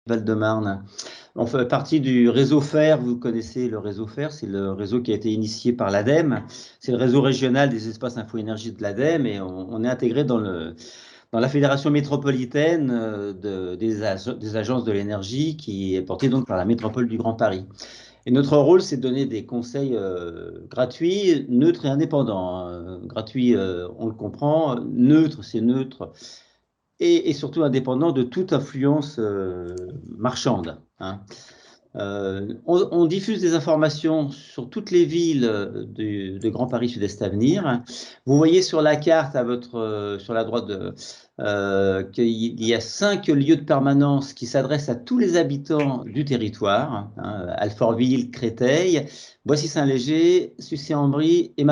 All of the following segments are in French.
Val-de-Marne. On fait partie du réseau FAIR. Vous connaissez le réseau FAIR, c'est le réseau qui a été initié par l'ADEME. C'est le réseau régional des espaces info-énergie de l'ADEME et on est intégré dans la fédération métropolitaine des agences de l'énergie qui est portée donc par la métropole du Grand Paris. Et notre rôle, c'est de donner des conseils gratuits, neutres et indépendants. Gratuit, on le comprend. Neutre, c'est neutre. Et surtout indépendant de toute influence marchande. Hein. On diffuse des informations sur toutes les villes de Grand Paris Sud-Est Avenir. Vous voyez sur la carte sur la droite qu'il y a 5 lieux de permanence qui s'adressent à tous les habitants du territoire, hein, Alfortville, Créteil, Boissy-Saint-Léger, Sucy-en-Brie et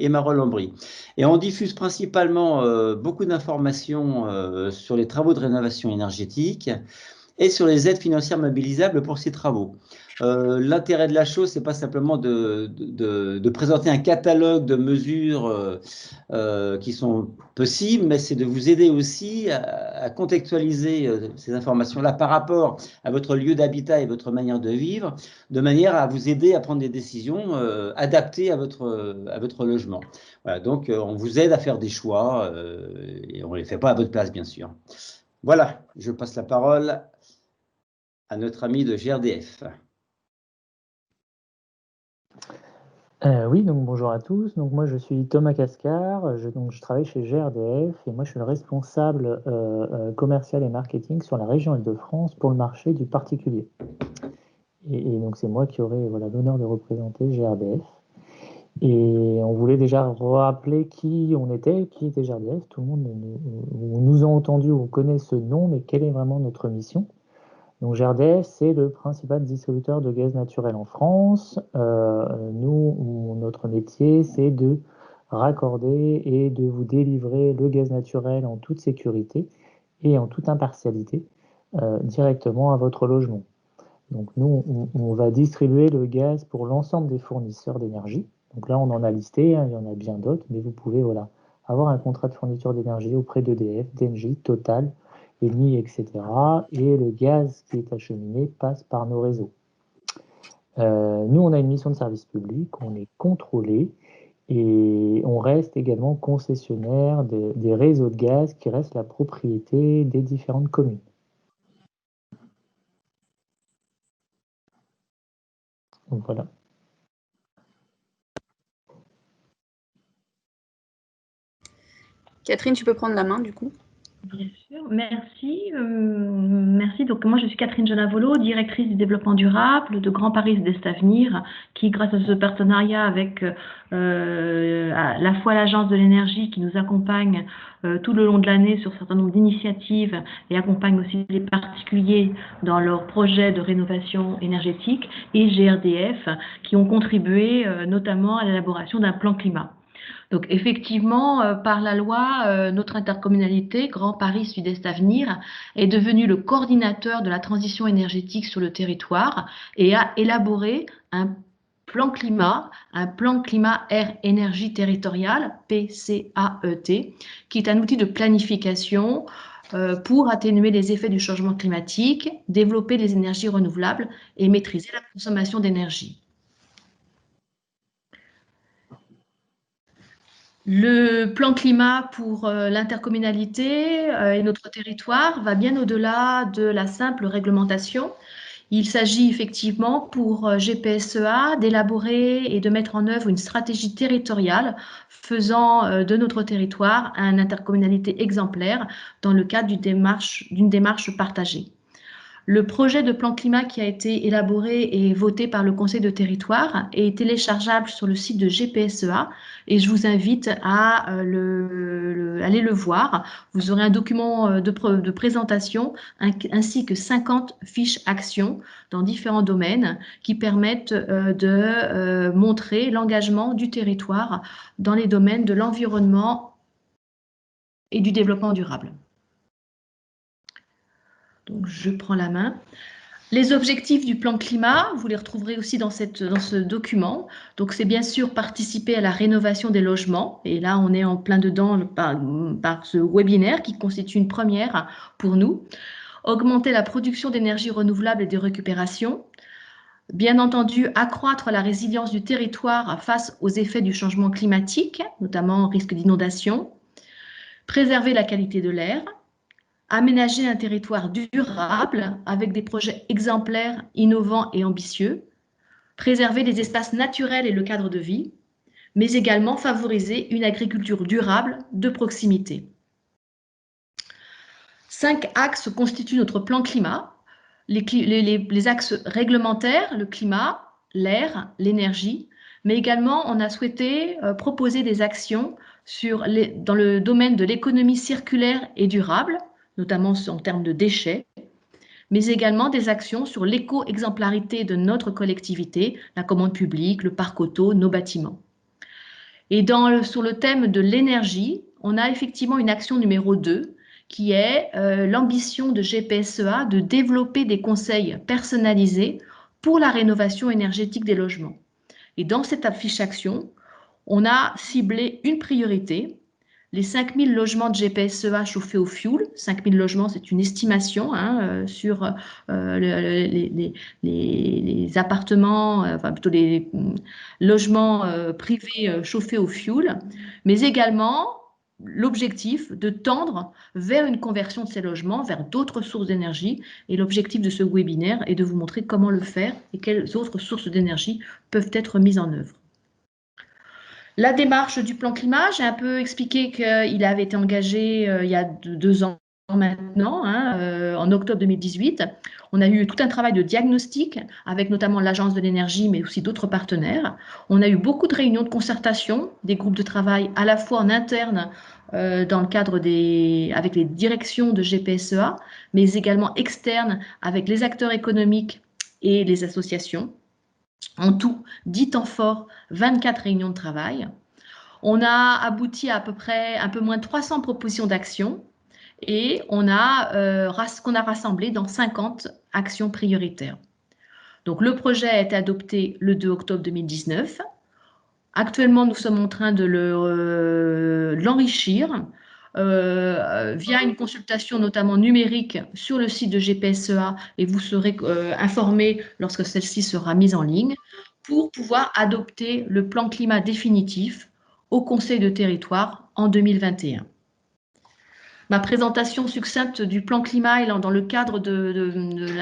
Marolles-en-Brie. Et on diffuse principalement beaucoup d'informations sur les travaux de rénovation énergétique et sur les aides financières mobilisables pour ces travaux. L'intérêt de la chose, c'est pas simplement de présenter un catalogue de mesures qui sont possibles, mais c'est de vous aider aussi à contextualiser ces informations-là par rapport à votre lieu d'habitat et votre manière de vivre, de manière à vous aider à prendre des décisions adaptées à votre logement. Voilà, donc on vous aide à faire des choix et on ne les fait pas à votre place, bien sûr. Voilà, je passe la parole à notre ami de GRDF. Oui, donc bonjour à tous. Donc moi je suis Thomas Cascar, je travaille chez GRDF et moi je suis le responsable commercial et marketing sur la région Île-de-France pour le marché du particulier. Et donc c'est moi qui aurai l'honneur de représenter GRDF. Et on voulait déjà rappeler qui était GRDF. Tout le monde nous a entendu ou connaît ce nom, mais quelle est vraiment notre mission? Donc GRDF, c'est le principal distributeur de gaz naturel en France. Notre métier, c'est de raccorder et de vous délivrer le gaz naturel en toute sécurité et en toute impartialité directement à votre logement. Donc nous, on va distribuer le gaz pour l'ensemble des fournisseurs d'énergie. Donc là, on en a listé, hein, il y en a bien d'autres, mais vous pouvez avoir un contrat de fourniture d'énergie auprès d'EDF, d'Engie, Total, Eni, etc. Et le gaz qui est acheminé passe par nos réseaux. Nous, on a une mission de service public, on est contrôlé et on reste également concessionnaire des réseaux de gaz qui restent la propriété des différentes communes. Donc voilà. Catherine, tu peux prendre la main du coup. Bien sûr, merci. Merci. Donc moi je suis Catherine Janavolo, directrice du développement durable de Grand Paris Sud-Est Avenir, qui grâce à ce partenariat avec à la fois l'Agence de l'énergie qui nous accompagne tout le long de l'année sur un certain nombre d'initiatives et accompagne aussi les particuliers dans leurs projets de rénovation énergétique, et GRDF qui ont contribué notamment à l'élaboration d'un plan climat. Donc effectivement, par la loi, notre intercommunalité, Grand Paris Sud-Est Avenir, est devenue le coordinateur de la transition énergétique sur le territoire et a élaboré un plan climat air énergie territoriale, PCAET, qui est un outil de planification pour atténuer les effets du changement climatique, développer les énergies renouvelables et maîtriser la consommation d'énergie. Le plan climat pour l'intercommunalité et notre territoire va bien au-delà de la simple réglementation. Il s'agit effectivement pour GPSEA d'élaborer et de mettre en œuvre une stratégie territoriale faisant de notre territoire une intercommunalité exemplaire dans le cadre d'une démarche partagée. Le projet de plan climat qui a été élaboré et voté par le Conseil de territoire est téléchargeable sur le site de GPSEA et je vous invite à aller le voir. Vous aurez un document de présentation ainsi que 50 fiches actions dans différents domaines qui permettent de montrer l'engagement du territoire dans les domaines de l'environnement et du développement durable. Donc, je prends la main. Les objectifs du plan climat, vous les retrouverez aussi dans ce document. Donc, c'est bien sûr participer à la rénovation des logements. Et là, on est en plein dedans par ce webinaire qui constitue une première pour nous. augmenter la production d'énergie renouvelable et de récupération, bien entendu accroître la résilience du territoire face aux effets du changement climatique, notamment risque d'inondation, préserver la qualité de l'air, aménager un territoire durable avec des projets exemplaires, innovants et ambitieux, préserver les espaces naturels et le cadre de vie, mais également favoriser une agriculture durable de proximité. 5 axes constituent notre plan climat. Les axes réglementaires, le climat, l'air, l'énergie, mais également on a souhaité proposer des actions dans le domaine de l'économie circulaire et durable, notamment en termes de déchets, mais également des actions sur l'éco-exemplarité de notre collectivité, la commande publique, le parc auto, nos bâtiments. Et sur le thème de l'énergie, on a effectivement une action numéro 2 qui est l'ambition de GPSEA de développer des conseils personnalisés pour la rénovation énergétique des logements. Et dans cette fiche action, on a ciblé une priorité, les 5000 logements de GPSEA chauffés au fioul. 5000 logements, c'est une estimation sur les appartements, enfin plutôt les logements privés chauffés au fioul, mais également l'objectif de tendre vers une conversion de ces logements vers d'autres sources d'énergie. Et l'objectif de ce webinaire est de vous montrer comment le faire et quelles autres sources d'énergie peuvent être mises en œuvre. La démarche du plan climat, j'ai un peu expliqué qu'il avait été engagé il y a 2 ans maintenant, en octobre 2018. On a eu tout un travail de diagnostic avec notamment l'Agence de l'énergie, mais aussi d'autres partenaires. On a eu beaucoup de réunions de concertation, des groupes de travail à la fois en interne dans le cadre avec les directions de GPSEA, mais également externes avec les acteurs économiques et les associations. En tout, 10 temps forts, 24 réunions de travail. On a abouti à peu près un peu moins de 300 propositions d'action et qu'on a rassemblé dans 50 actions prioritaires. Donc le projet a été adopté le 2 octobre 2019. Actuellement, nous sommes en train de l'enrichir via une consultation notamment numérique sur le site de GPSEA et vous serez informés lorsque celle-ci sera mise en ligne pour pouvoir adopter le plan climat définitif au Conseil de territoire en 2021. Ma présentation succincte du plan climat et dans le cadre de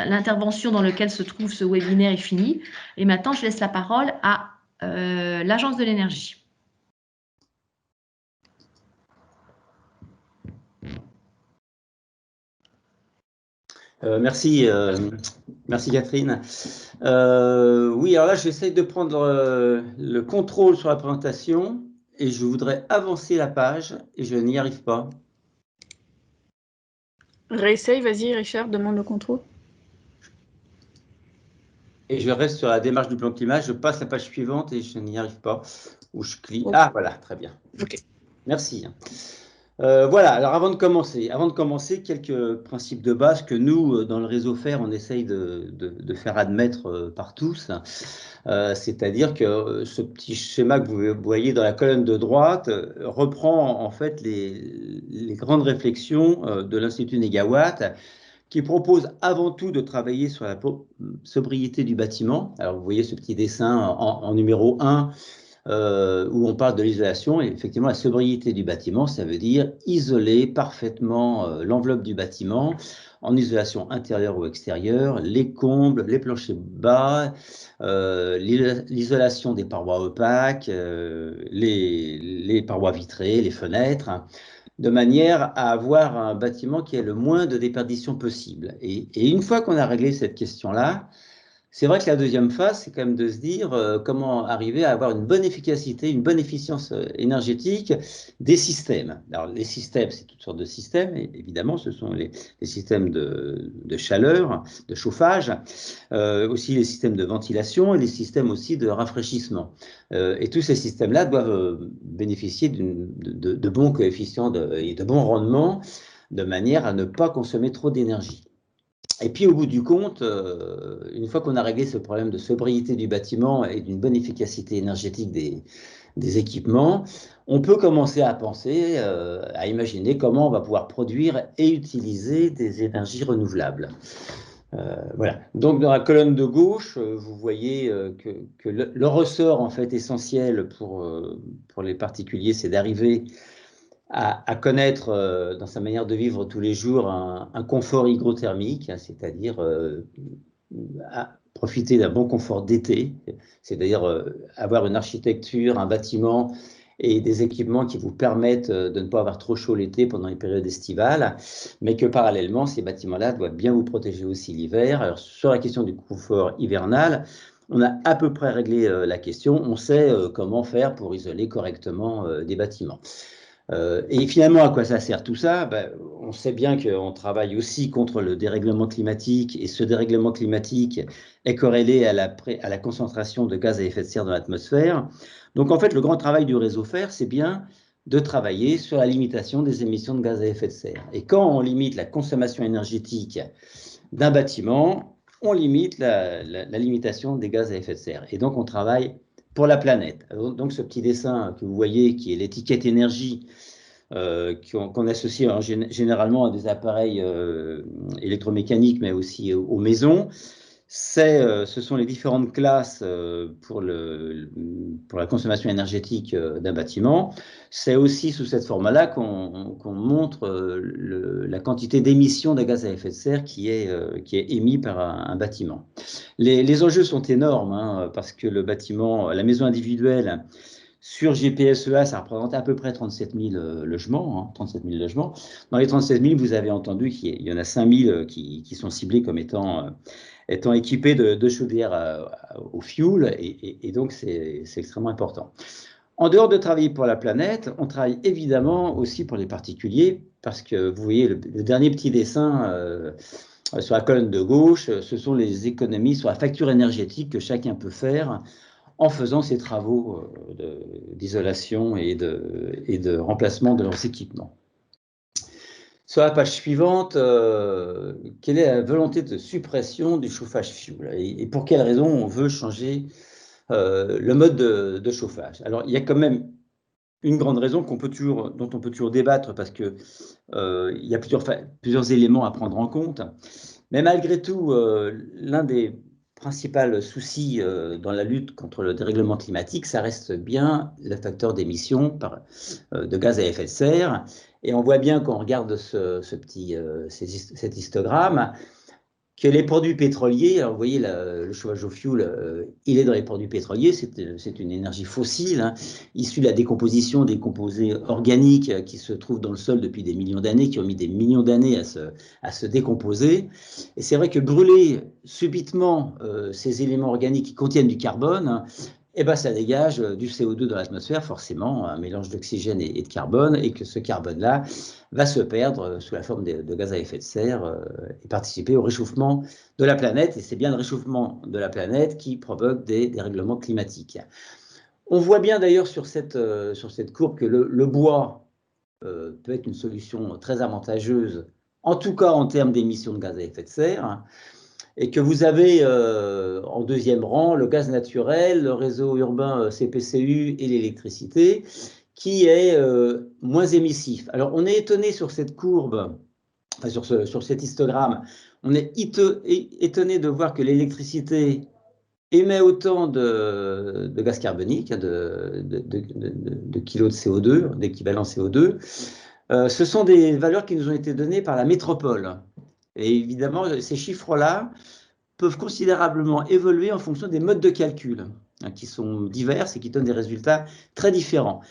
l'intervention dans laquelle se trouve ce webinaire est finie. Et maintenant, je laisse la parole à l'Agence de l'énergie. Merci Catherine. Oui, alors là, j'essaie de prendre le contrôle sur la présentation et je voudrais avancer la page et je n'y arrive pas. Réessaye, vas-y Richard, demande le contrôle. Et je reste sur la démarche du plan climat, je passe la page suivante et je n'y arrive pas. Ou je clique. Okay. Ah, voilà, très bien. Okay. Merci. Voilà, alors avant de commencer, quelques principes de base que nous, dans le réseau FAIR, on essaye de faire admettre par tous. C'est-à-dire que ce petit schéma que vous voyez dans la colonne de droite reprend en fait les grandes réflexions de l'Institut Négawatt, qui propose avant tout de travailler sur la sobriété du bâtiment. Alors vous voyez ce petit dessin en numéro 1, où on parle de l'isolation, et effectivement la sobriété du bâtiment, ça veut dire isoler parfaitement l'enveloppe du bâtiment en isolation intérieure ou extérieure, les combles, les planchers bas, l'isolation des parois opaques, les parois vitrées, les fenêtres, de manière à avoir un bâtiment qui ait le moins de déperdition possible. Et une fois qu'on a réglé cette question-là, c'est vrai que la deuxième phase, c'est quand même de se dire comment arriver à avoir une bonne efficacité, une bonne efficience énergétique des systèmes. Alors, les systèmes, c'est toutes sortes de systèmes, et évidemment, ce sont les systèmes de chaleur, de chauffage, aussi les systèmes de ventilation et les systèmes aussi de rafraîchissement. Et tous ces systèmes-là doivent bénéficier de bons coefficients et de bons rendements, de manière à ne pas consommer trop d'énergie. Et puis au bout du compte, une fois qu'on a réglé ce problème de sobriété du bâtiment et d'une bonne efficacité énergétique des équipements, on peut commencer à penser, à imaginer comment on va pouvoir produire et utiliser des énergies renouvelables. Voilà. Donc dans la colonne de gauche, vous voyez que le ressort en fait essentiel pour les particuliers, c'est d'arriver à connaître dans sa manière de vivre tous les jours un confort hygrothermique, hein, c'est-à-dire à profiter d'un bon confort d'été, c'est-à-dire avoir une architecture, un bâtiment et des équipements qui vous permettent de ne pas avoir trop chaud l'été pendant les périodes estivales, mais que parallèlement, ces bâtiments-là doivent bien vous protéger aussi l'hiver. Alors, sur la question du confort hivernal, on a à peu près réglé la question. On sait comment faire pour isoler correctement des bâtiments. Et finalement, à quoi ça sert tout ça? Ben, on sait bien qu'on travaille aussi contre le dérèglement climatique, et ce dérèglement climatique est corrélé à la concentration de gaz à effet de serre dans l'atmosphère. Donc en fait, le grand travail du réseau fer, c'est bien de travailler sur la limitation des émissions de gaz à effet de serre. Et quand on limite la consommation énergétique d'un bâtiment, on limite la limitation des gaz à effet de serre. Et donc on travaille pour la planète. Donc ce petit dessin que vous voyez, qui est l'étiquette énergie, qu'on associe généralement à des appareils électromécaniques, mais aussi aux maisons, ce sont les différentes classes pour la consommation énergétique d'un bâtiment. C'est aussi sous cette forme-là qu'on montre la quantité d'émissions de gaz à effet de serre qui est émis par un bâtiment. Les enjeux sont énormes, hein, parce que le bâtiment, la maison individuelle, sur GPSEA, ça représente à peu près 37 000 logements. Hein, 37 000 logements. Dans les 37 000, vous avez entendu qu'il y en a 5 000 qui sont ciblés comme étant équipés de chaudières au fioul, et donc c'est extrêmement important. En dehors de travailler pour la planète, on travaille évidemment aussi pour les particuliers, parce que vous voyez le dernier petit dessin sur la colonne de gauche, ce sont les économies sur la facture énergétique que chacun peut faire en faisant ces travaux d'isolation et de remplacement de leurs équipements. Sur la page suivante, quelle est la volonté de suppression du chauffage fioul et pour quelles raisons on veut changer le mode de chauffage? Alors, il y a quand même une grande raison dont on peut toujours débattre, parce que il y a plusieurs éléments à prendre en compte. Mais malgré tout, l'un des principal souci dans la lutte contre le dérèglement climatique, ça reste bien le facteur d'émission de gaz à effet de serre. Et on voit bien quand on regarde cet histogramme que les produits pétroliers, alors vous voyez le chauffage au fioul, il est dans les produits pétroliers, c'est une énergie fossile, hein, issue de la décomposition des composés organiques qui se trouvent dans le sol depuis des millions d'années, qui ont mis des millions d'années à se décomposer. Et c'est vrai que brûler subitement ces éléments organiques qui contiennent du carbone, eh ben, ça dégage du CO2 dans l'atmosphère, forcément, un mélange d'oxygène et de carbone, et que ce carbone-là va se perdre sous la forme de gaz à effet de serre et participer au réchauffement de la planète. Et c'est bien le réchauffement de la planète qui provoque des dérèglements climatiques. On voit bien d'ailleurs sur cette courbe que le bois peut être une solution très avantageuse, en tout cas en termes d'émissions de gaz à effet de serre. Et que vous avez en deuxième rang le gaz naturel, le réseau urbain CPCU et l'électricité, qui est moins émissif. Alors, on est étonné sur cette courbe, enfin sur cet histogramme, on est étonné de voir que l'électricité émet autant de gaz carbonique, de kilos de CO2, d'équivalent CO2. Ce sont des valeurs qui nous ont été données par la métropole. Et évidemment, ces chiffres-là peuvent considérablement évoluer en fonction des modes de calcul, hein, qui sont divers et qui donnent des résultats très différents.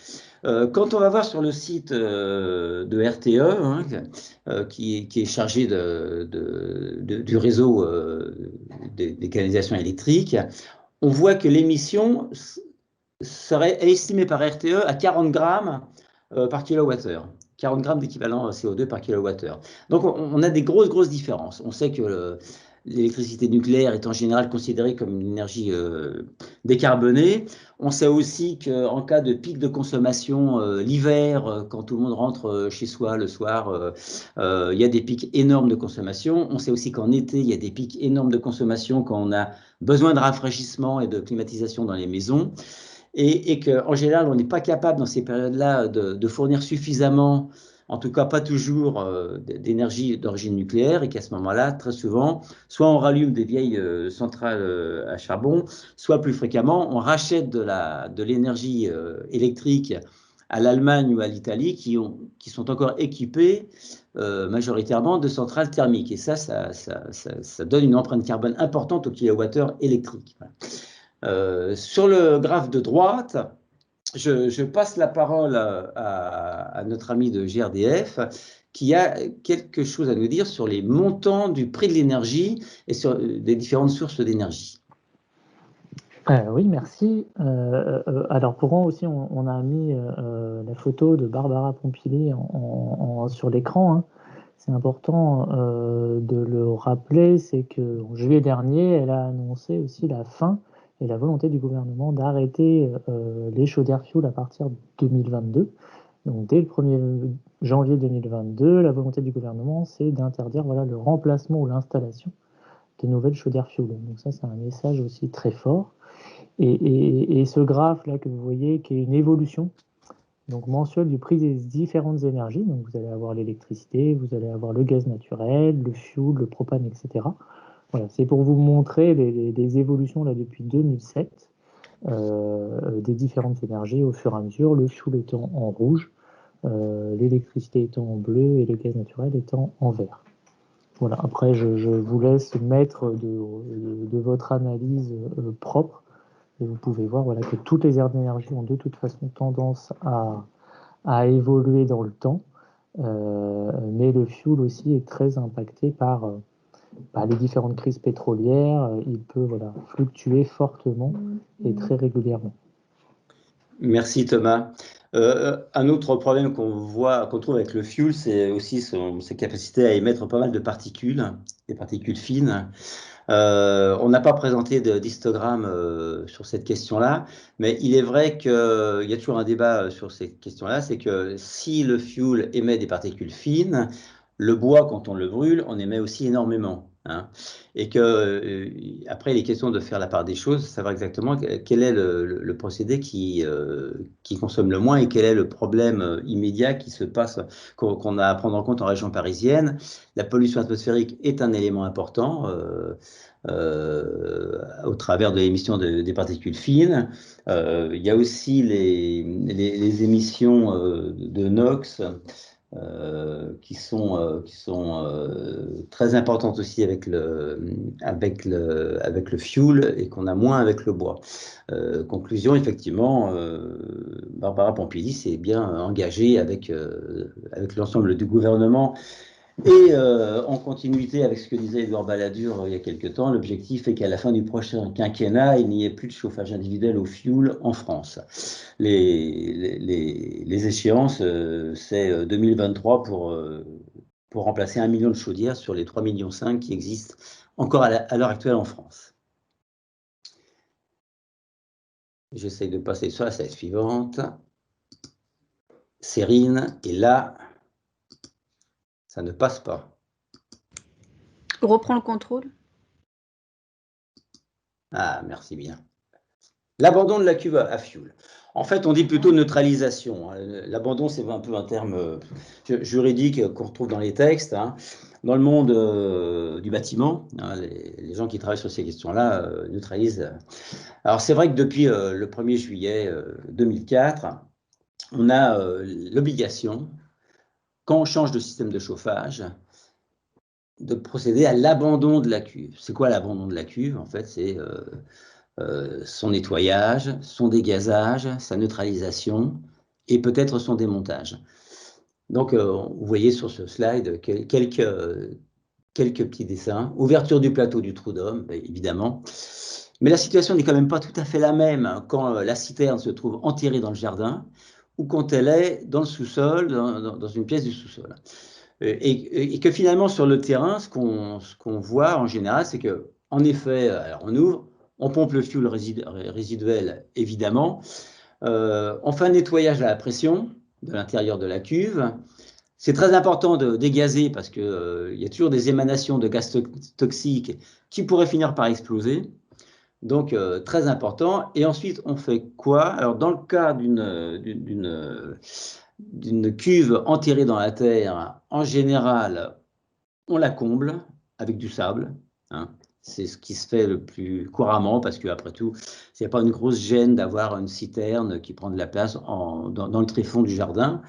Quand on va voir sur le site de RTE, hein, qui est chargé du réseau des canalisations électriques, on voit que l'émission serait estimée par RTE à 40 grammes par kilowattheure. 40 grammes d'équivalent CO2 par kilowattheure. Donc, on a des grosses différences. On sait que l'électricité nucléaire est en général considérée comme une énergie décarbonée. On sait aussi qu'en cas de pic de consommation l'hiver, quand tout le monde rentre chez soi le soir, il y a des pics énormes de consommation. On sait aussi qu'en été, il y a des pics énormes de consommation quand on a besoin de rafraîchissement et de climatisation dans les maisons. Et qu'en général, on n'est pas capable dans ces périodes-là de fournir suffisamment, en tout cas pas toujours, d'énergie d'origine nucléaire, et qu'à ce moment-là, très souvent, soit on rallume des vieilles centrales à charbon, soit plus fréquemment, on rachète de l'énergie électrique à l'Allemagne ou à l'Italie qui sont encore équipées majoritairement de centrales thermiques. Et ça donne une empreinte carbone importante au kilowattheure électrique. Sur le graphe de droite, je passe la parole à notre ami de GRDF qui a quelque chose à nous dire sur les montants du prix de l'énergie et sur des différentes sources d'énergie. Oui, merci. Alors pour moi aussi, on a mis la photo de Barbara Pompili sur l'écran, hein. C'est important de le rappeler, c'est qu'en juillet dernier, elle a annoncé aussi la fin et la volonté du gouvernement d'arrêter les chaudières fioul à partir de 2022. Donc dès le 1er janvier 2022, la volonté du gouvernement, c'est d'interdire le remplacement ou l'installation des nouvelles chaudières fioul. Donc ça, c'est un message aussi très fort. Et ce graphe-là que vous voyez, qui est une évolution donc mensuelle du prix des différentes énergies, donc vous allez avoir l'électricité, vous allez avoir le gaz naturel, le fioul, le propane, etc. Voilà, c'est pour vous montrer les évolutions là depuis 2007 des différentes énergies au fur et à mesure, le fioul étant en rouge, l'électricité étant en bleu et le gaz naturel étant en vert. Voilà, après je vous laisse mettre de votre analyse propre. Et vous pouvez voir que toutes les aires d'énergie ont de toute façon tendance à évoluer dans le temps, mais le fioul aussi est très impacté par les différentes crises pétrolières. Il peut fluctuer fortement et très régulièrement. Merci Thomas. Un autre problème qu'on trouve avec le fuel, c'est aussi sa capacité à émettre pas mal de particules, des particules fines. On n'a pas présenté d'histogramme sur cette question-là, mais il est vrai qu'il y a toujours un débat sur cette question-là, c'est que si le fuel émet des particules fines, le bois, quand on le brûle, on émet aussi énormément. Hein, et que après, il est question de faire la part des choses, savoir exactement quel est le procédé qui consomme le moins et quel est le problème immédiat qui se passe, qu'on a à prendre en compte en région parisienne. La pollution atmosphérique est un élément important au travers de l'émission des particules fines. Il y a aussi les émissions de NOx. Qui sont très importantes aussi avec le fuel et qu'on a moins avec le bois. Conclusion, effectivement, Barbara Pompili s'est bien engagée avec l'ensemble du gouvernement et en continuité avec ce que disait Édouard Balladur il y a quelque temps, l'objectif est qu'à la fin du prochain quinquennat, il n'y ait plus de chauffage individuel au fioul en France. Les échéances, c'est 2023 pour remplacer 1 million de chaudières sur les 3,5 millions qui existent encore à l'heure actuelle en France. J'essaye de passer sur la slide suivante. Sérine, et là, ça ne passe pas. Reprends le contrôle. Ah, merci bien. L'abandon de la cuve à fioul. En fait, on dit plutôt neutralisation. L'abandon, c'est un peu un terme juridique qu'on retrouve dans les textes. Hein. Dans le monde du bâtiment, hein, les gens qui travaillent sur ces questions-là neutralisent. Alors, c'est vrai que depuis le 1er juillet 2004, on a l'obligation, quand on change de système de chauffage, de procéder à l'abandon de la cuve. C'est quoi l'abandon de la cuve? En fait, c'est son nettoyage, son dégazage, sa neutralisation et peut-être son démontage. Donc, vous voyez sur ce slide quelques petits dessins. Ouverture du plateau du trou d'homme, évidemment. Mais la situation n'est quand même pas tout à fait la même quand la citerne se trouve enterrée dans le jardin ou quand elle est dans le sous-sol, dans une pièce du sous-sol. Et que finalement, sur le terrain, ce qu'on voit en général, c'est que, en effet, alors on ouvre, on pompe le fioul résiduel, évidemment, on fait un nettoyage à la pression de l'intérieur de la cuve. C'est très important de dégazer parce qu'il y a toujours des émanations de gaz toxiques qui pourraient finir par exploser. Donc, très important. Et ensuite, on fait quoi? Alors, dans le cas d'une cuve enterrée dans la terre, en général, on la comble avec du sable. Hein. C'est ce qui se fait le plus couramment parce qu'après tout, il n'y a pas une grosse gêne d'avoir une citerne qui prend de la place dans le tréfonds du jardin.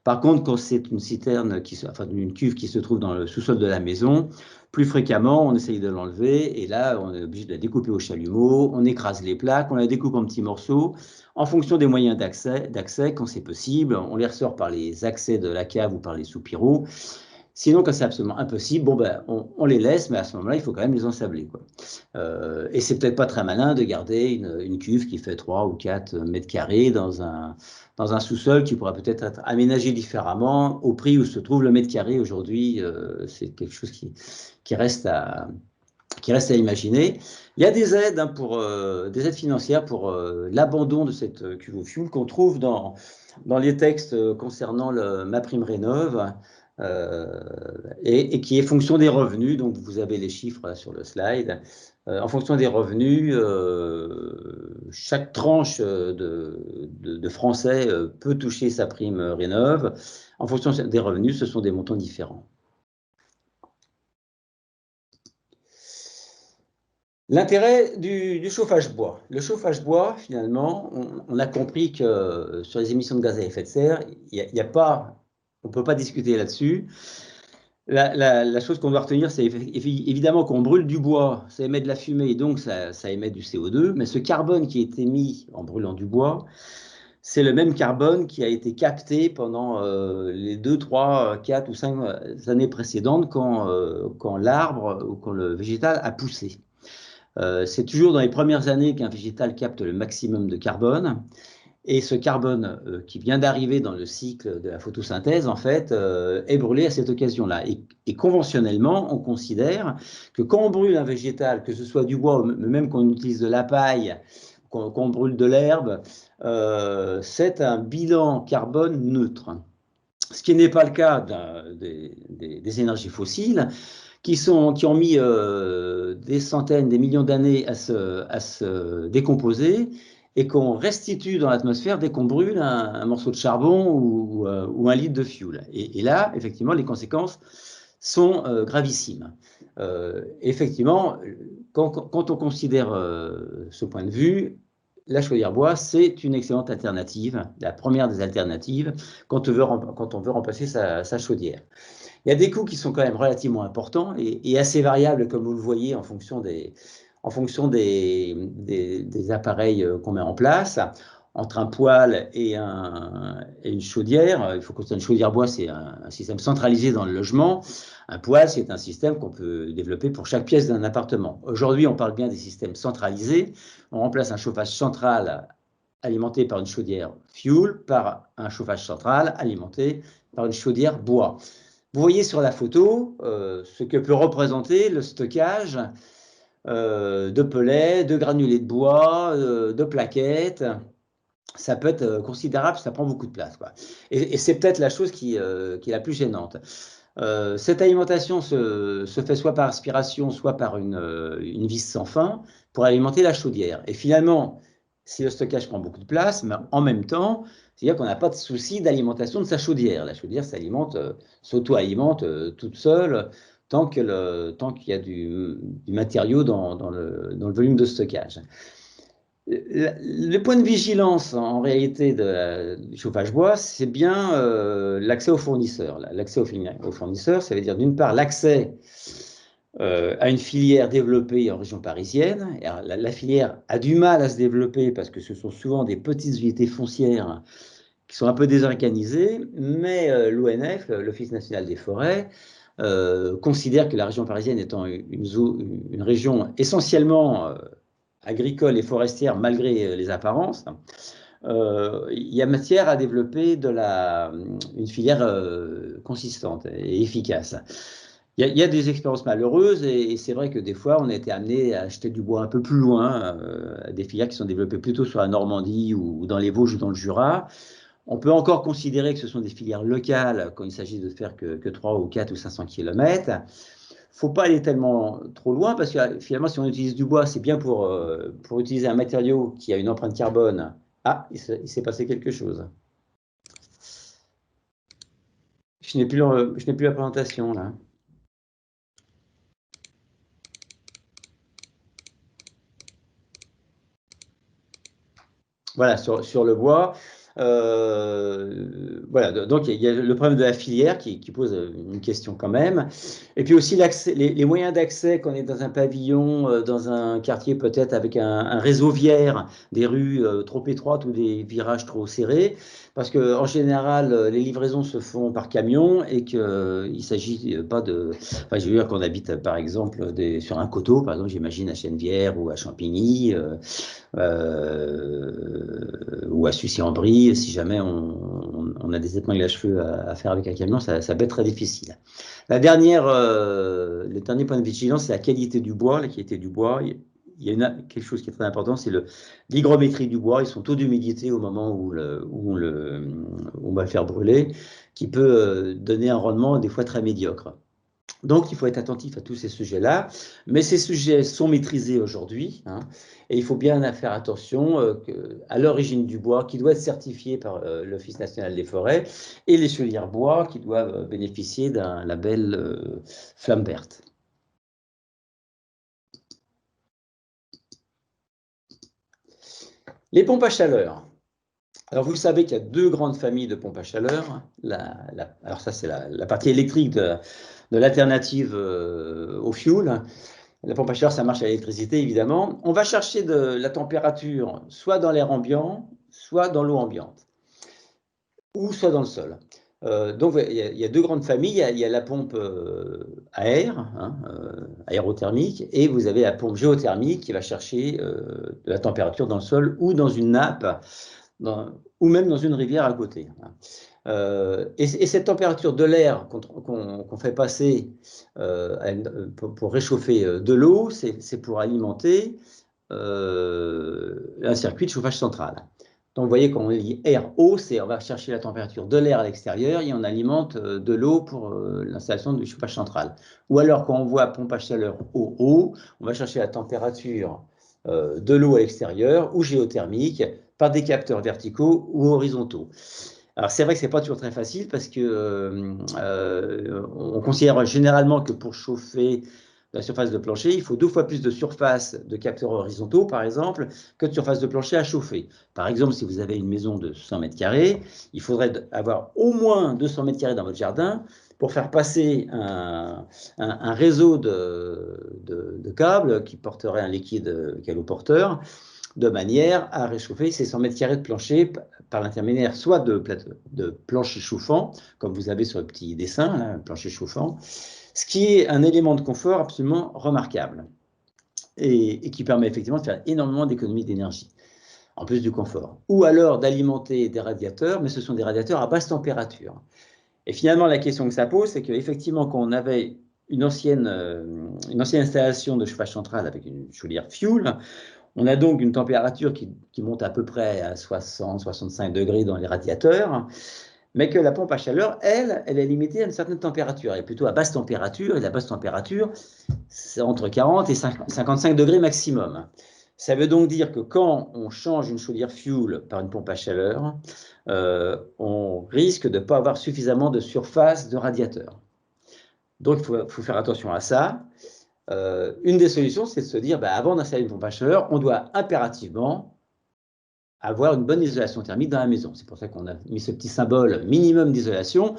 Par contre, quand c'est une citerne, enfin une cuve qui se trouve dans le sous-sol de la maison, plus fréquemment, on essaye de l'enlever et là, on est obligé de la découper au chalumeau, on écrase les plaques, on la découpe en petits morceaux en fonction des moyens d'accès quand c'est possible. On les ressort par les accès de la cave ou par les soupiraux. Sinon, quand c'est absolument impossible, bon ben, on les laisse, mais à ce moment-là, il faut quand même les ensabler, quoi. Et c'est peut-être pas très malin de garder une cuve qui fait 3 ou 4 mètres carrés dans un sous-sol qui pourra peut-être être aménagé différemment au prix où se trouve le mètre carré aujourd'hui. C'est quelque chose qui reste à imaginer. Il y a des aides, hein, des aides financières pour l'abandon de cette cuve au fioul qu'on trouve dans les textes concernant MaPrimeRénov'. Et qui est fonction des revenus. Donc, vous avez les chiffres là, sur le slide. En fonction des revenus, chaque tranche de Français peut toucher sa prime Rénov'. En fonction des revenus, ce sont des montants différents. L'intérêt du chauffage bois. Le chauffage bois, finalement, on a compris que sur les émissions de gaz à effet de serre, il n'y a pas... On ne peut pas discuter là-dessus. La chose qu'on doit retenir, c'est évidemment qu'on brûle du bois, ça émet de la fumée, et donc ça émet du CO2, mais ce carbone qui est émis en brûlant du bois, c'est le même carbone qui a été capté pendant les 2, 3, 4 ou 5 années précédentes quand l'arbre ou quand le végétal a poussé. C'est toujours dans les premières années qu'un végétal capte le maximum de carbone. Et ce carbone qui vient d'arriver dans le cycle de la photosynthèse, en fait, est brûlé à cette occasion-là. Et conventionnellement, on considère que quand on brûle un végétal, que ce soit du bois, même qu'on utilise de la paille, qu'on brûle de l'herbe, c'est un bilan carbone neutre. Ce qui n'est pas le cas des énergies fossiles, qui ont mis des centaines, des millions d'années à se décomposer, et qu'on restitue dans l'atmosphère dès qu'on brûle un morceau de charbon ou un litre de fioul. Et là, effectivement, les conséquences sont gravissimes. Effectivement, quand on considère ce point de vue, la chaudière bois, c'est une excellente alternative, la première des alternatives, quand on veut remplacer sa chaudière. Il y a des coûts qui sont quand même relativement importants et assez variables, comme vous le voyez, en fonction des appareils qu'on met en place. Entre un poêle et une chaudière, il faut que une chaudière bois, c'est un système centralisé dans le logement. Un poêle, c'est un système qu'on peut développer pour chaque pièce d'un appartement. Aujourd'hui, on parle bien des systèmes centralisés. On remplace un chauffage central alimenté par une chaudière fioul par un chauffage central alimenté par une chaudière bois. Vous voyez sur la photo ce que peut représenter le stockage de pellets, de granulés de bois, de plaquettes. Ça peut être considérable, ça prend beaucoup de place, quoi. Et c'est peut-être la chose qui est la plus gênante. Cette alimentation se fait soit par aspiration, soit par une vis sans fin pour alimenter la chaudière. Et finalement, si le stockage prend beaucoup de place, mais en même temps, c'est-à-dire qu'on n'a pas de souci d'alimentation de sa chaudière. La chaudière s'auto-alimente toute seule tant qu'il y a du matériau dans le volume de stockage. Le point de vigilance, en réalité, du chauffage bois, c'est bien l'accès aux fournisseurs. L'accès aux fournisseurs, ça veut dire d'une part l'accès à une filière développée en région parisienne. Et la filière a du mal à se développer parce que ce sont souvent des petites unités foncières qui sont un peu désorganisées, mais l'ONF, l'Office national des forêts, considère que la région parisienne étant une région essentiellement agricole et forestière, malgré les apparences, il y a matière à développer une filière consistante et efficace. Il y a des expériences malheureuses et c'est vrai que des fois, on a été amené à acheter du bois un peu plus loin, des filières qui sont développées plutôt sur la Normandie ou dans les Vosges ou dans le Jura. On peut encore considérer que ce sont des filières locales quand il s'agit de faire que 3 ou 4 ou 500 km. Il ne faut pas aller tellement trop loin parce que finalement, si on utilise du bois, c'est bien pour utiliser un matériau qui a une empreinte carbone. Ah, il s'est passé quelque chose. Je n'ai plus la présentation là. Voilà, sur le bois. Voilà, donc il y a le problème de la filière qui pose une question quand même. Et puis aussi les moyens d'accès quand on est dans un pavillon, dans un quartier peut-être avec un réseau viaire, des rues trop étroites ou des virages trop serrés. Parce qu'en général, les livraisons se font par camion et qu'il ne s'agit pas de... Enfin, je veux dire qu'on habite par exemple sur un coteau, par exemple, j'imagine à Chenevière ou à Champigny. Ou à Sucy-en-Brie, si jamais on a des épingles à cheveux à faire avec un camion, ça peut être très difficile. Le dernier point de vigilance, c'est la qualité du bois. La qualité du bois, il y a quelque chose qui est très important, c'est l'hygrométrie du bois et son taux d'humidité au moment où on va le faire brûler, qui peut donner un rendement des fois très médiocre. Donc, il faut être attentif à tous ces sujets-là, mais ces sujets sont maîtrisés aujourd'hui, hein, et il faut bien faire attention à l'origine du bois qui doit être certifié par l'Office national des forêts et les chaudières bois qui doivent bénéficier d'un label flamme verte. Les pompes à chaleur. Alors, vous savez qu'il y a deux grandes familles de pompes à chaleur. Alors ça, c'est la partie électrique de l'alternative au fioul. La pompe à chaleur, ça marche à l'électricité, évidemment. On va chercher de la température soit dans l'air ambiant, soit dans l'eau ambiante, ou soit dans le sol. Donc, il y a deux grandes familles. Il y a la pompe à air, hein, aérothermique, et vous avez la pompe géothermique qui va chercher de la température dans le sol ou dans une nappe, ou même dans une rivière à côté. Et cette température de l'air qu'on fait passer pour réchauffer de l'eau, c'est pour alimenter un circuit de chauffage central. Donc, vous voyez, quand on dit air-eau, on va chercher la température de l'air à l'extérieur et on alimente de l'eau pour l'installation du chauffage central. Ou alors, quand on voit pompe à chaleur eau-eau, on va chercher la température de l'eau à l'extérieur ou géothermique par des capteurs verticaux ou horizontaux. Alors, c'est vrai que ce n'est pas toujours très facile parce que on considère généralement que pour chauffer la surface de plancher, il faut 2 fois plus de surface de capteurs horizontaux, par exemple, que de surface de plancher à chauffer. Par exemple, si vous avez une maison de 100 mètres carrés, il faudrait avoir au moins 200 mètres carrés dans votre jardin pour faire passer un réseau de câbles qui porterait un liquide caloporteur de manière à réchauffer ces 100 mètres carrés de plancher par l'intermédiaire soit de plancher chauffant, comme vous avez sur le petit dessin, là, un plancher chauffant, ce qui est un élément de confort absolument remarquable et qui permet effectivement de faire énormément d'économies d'énergie, en plus du confort. Ou alors d'alimenter des radiateurs, mais ce sont des radiateurs à basse température. Et finalement, la question que ça pose, c'est qu'effectivement, quand on avait une ancienne installation de chauffage central avec une chaudière fuel, on a donc une température qui monte à peu près à 60-65 degrés dans les radiateurs, mais que la pompe à chaleur, elle est limitée à une certaine température. Elle est plutôt à basse température, et la basse température, c'est entre 40 et 55 degrés maximum. Ça veut donc dire que quand on change une chaudière fuel par une pompe à chaleur, on risque de ne pas avoir suffisamment de surface de radiateur. Donc, il faut faire attention à ça. Une des solutions, c'est de se dire, avant d'installer une pompe à chaleur, on doit impérativement avoir une bonne isolation thermique dans la maison. C'est pour ça qu'on a mis ce petit symbole minimum d'isolation.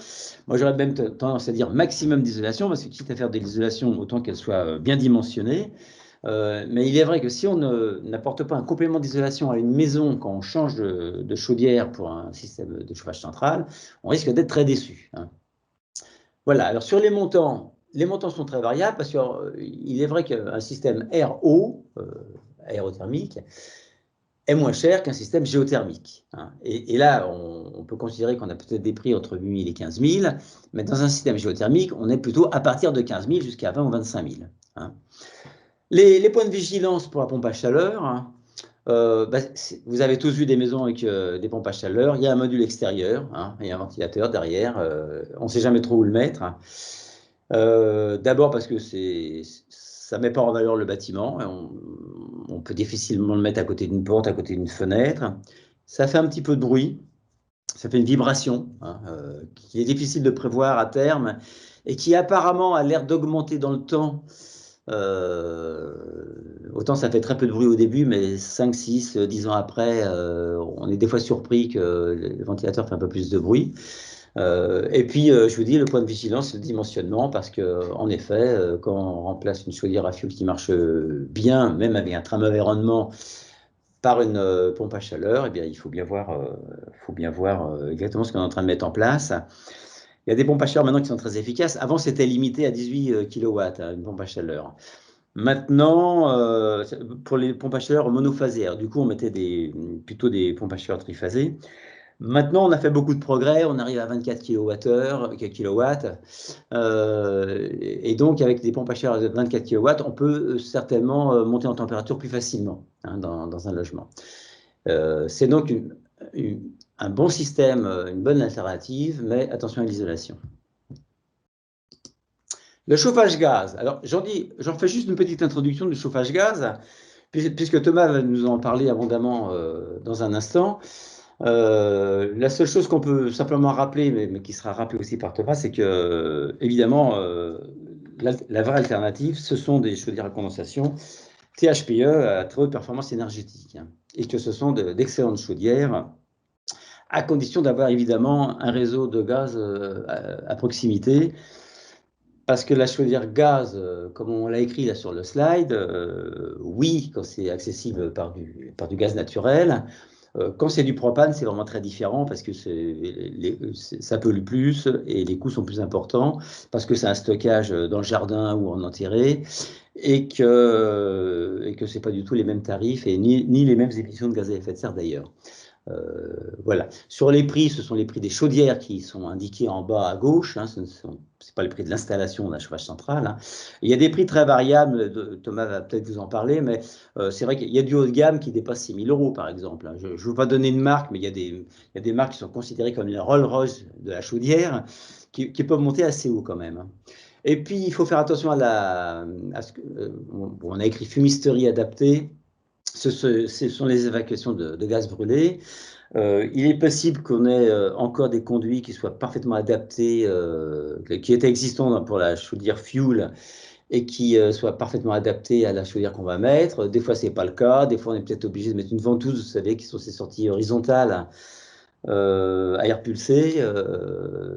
Moi, j'aurais même tendance à dire maximum d'isolation, parce que quitte à faire de l'isolation, autant qu'elle soit bien dimensionnée. Mais il est vrai que si on n'apporte pas un complément d'isolation à une maison quand on change de chaudière pour un système de chauffage central, on risque d'être très déçu, hein. Voilà, alors sur les montants sont très variables parce qu'il est vrai qu'un système air-eau, aérothermique, est moins cher qu'un système géothermique. Hein. Et là, on peut considérer qu'on a peut-être des prix entre 8 000 et 15 000, mais dans un système géothermique, on est plutôt à partir de 15 000 jusqu'à 20 ou 25 000. Hein. Les points de vigilance pour la pompe à chaleur, hein, vous avez tous vu des maisons avec des pompes à chaleur, il y a un module extérieur, hein, il y a un ventilateur derrière, on ne sait jamais trop où le mettre. Hein. D'abord parce que ça ne met pas en valeur le bâtiment, on peut difficilement le mettre à côté d'une porte, à côté d'une fenêtre. Ça fait un petit peu de bruit, ça fait une vibration, hein, qui est difficile de prévoir à terme et qui apparemment a l'air d'augmenter dans le temps. Autant ça fait très peu de bruit au début, mais 5, 6, 10 ans après, on est des fois surpris que le ventilateur fait un peu plus de bruit. Et puis, je vous dis, le point de vigilance, c'est le dimensionnement, parce qu'en effet, quand on remplace une chaudière à fioul qui marche bien, même avec un très mauvais rendement, par une pompe à chaleur, eh bien, il faut bien voir exactement ce qu'on est en train de mettre en place. Il y a des pompes à chaleur maintenant qui sont très efficaces. Avant, c'était limité à 18 kW, hein, une pompe à chaleur. Maintenant, pour les pompes à chaleur monophasées, du coup, on mettait plutôt des pompes à chaleur triphasées. Maintenant, on a fait beaucoup de progrès, on arrive à 24 kW, et donc avec des pompes à chaleur de 24 kW, on peut certainement monter en température plus facilement, hein, dans un logement. C'est donc un bon système, une bonne alternative, mais attention à l'isolation. Le chauffage gaz. Alors, j'en fais juste une petite introduction du chauffage gaz, puisque Thomas va nous en parler abondamment dans un instant. La seule chose qu'on peut simplement rappeler, mais qui sera rappelée aussi par Thomas, c'est que, évidemment, la vraie alternative, ce sont des chaudières à condensation THPE à très haute performance énergétique, hein, et que ce sont d'excellentes chaudières, à condition d'avoir évidemment un réseau de gaz à proximité. Parce que la chaudière gaz, comme on l'a écrit là sur le slide, oui, quand c'est accessible par du gaz naturel. Quand c'est du propane, c'est vraiment très différent parce que ça pollue plus et les coûts sont plus importants parce que c'est un stockage dans le jardin ou en enterré et que c'est pas du tout les mêmes tarifs et ni les mêmes émissions de gaz à effet de serre d'ailleurs. Voilà. Sur les prix, ce sont les prix des chaudières qui sont indiqués en bas à gauche. Hein, ce n'est pas le prix de l'installation d'un chauffage central. Hein. Il y a des prix très variables. Thomas va peut-être vous en parler, mais c'est vrai qu'il y a du haut de gamme qui dépasse 6 000 € par exemple. Hein. Je ne veux pas donner une marque, mais il y a des marques qui sont considérées comme les Rolls-Royce de la chaudière qui peuvent monter assez haut quand même. Hein. Et puis, il faut faire attention à ce que. On a écrit fumisterie adaptée. Ce sont les évacuations de gaz brûlé. Il est possible qu'on ait encore des conduits qui soient parfaitement adaptés, qui étaient existants pour la chaudière fuel et qui soient parfaitement adaptés à la chaudière qu'on va mettre. Des fois, ce n'est pas le cas. Des fois, on est peut-être obligé de mettre une ventouse, vous savez, qui sont ces sorties horizontales à air pulsé.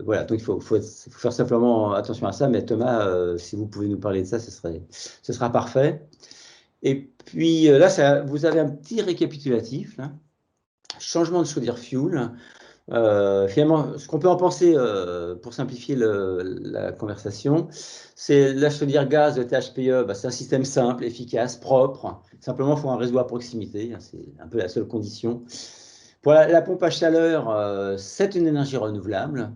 Voilà, donc il faut faire simplement attention à ça. Mais Thomas, si vous pouvez nous parler de ça, ce sera parfait. Et puis là, vous avez un petit récapitulatif, là. Changement de chaudière fuel. Finalement, ce qu'on peut en penser pour simplifier la conversation, c'est la chaudière gaz de THPE, c'est un système simple, efficace, propre. Simplement, il faut un réseau à proximité, hein, c'est un peu la seule condition. Pour la pompe à chaleur, c'est une énergie renouvelable.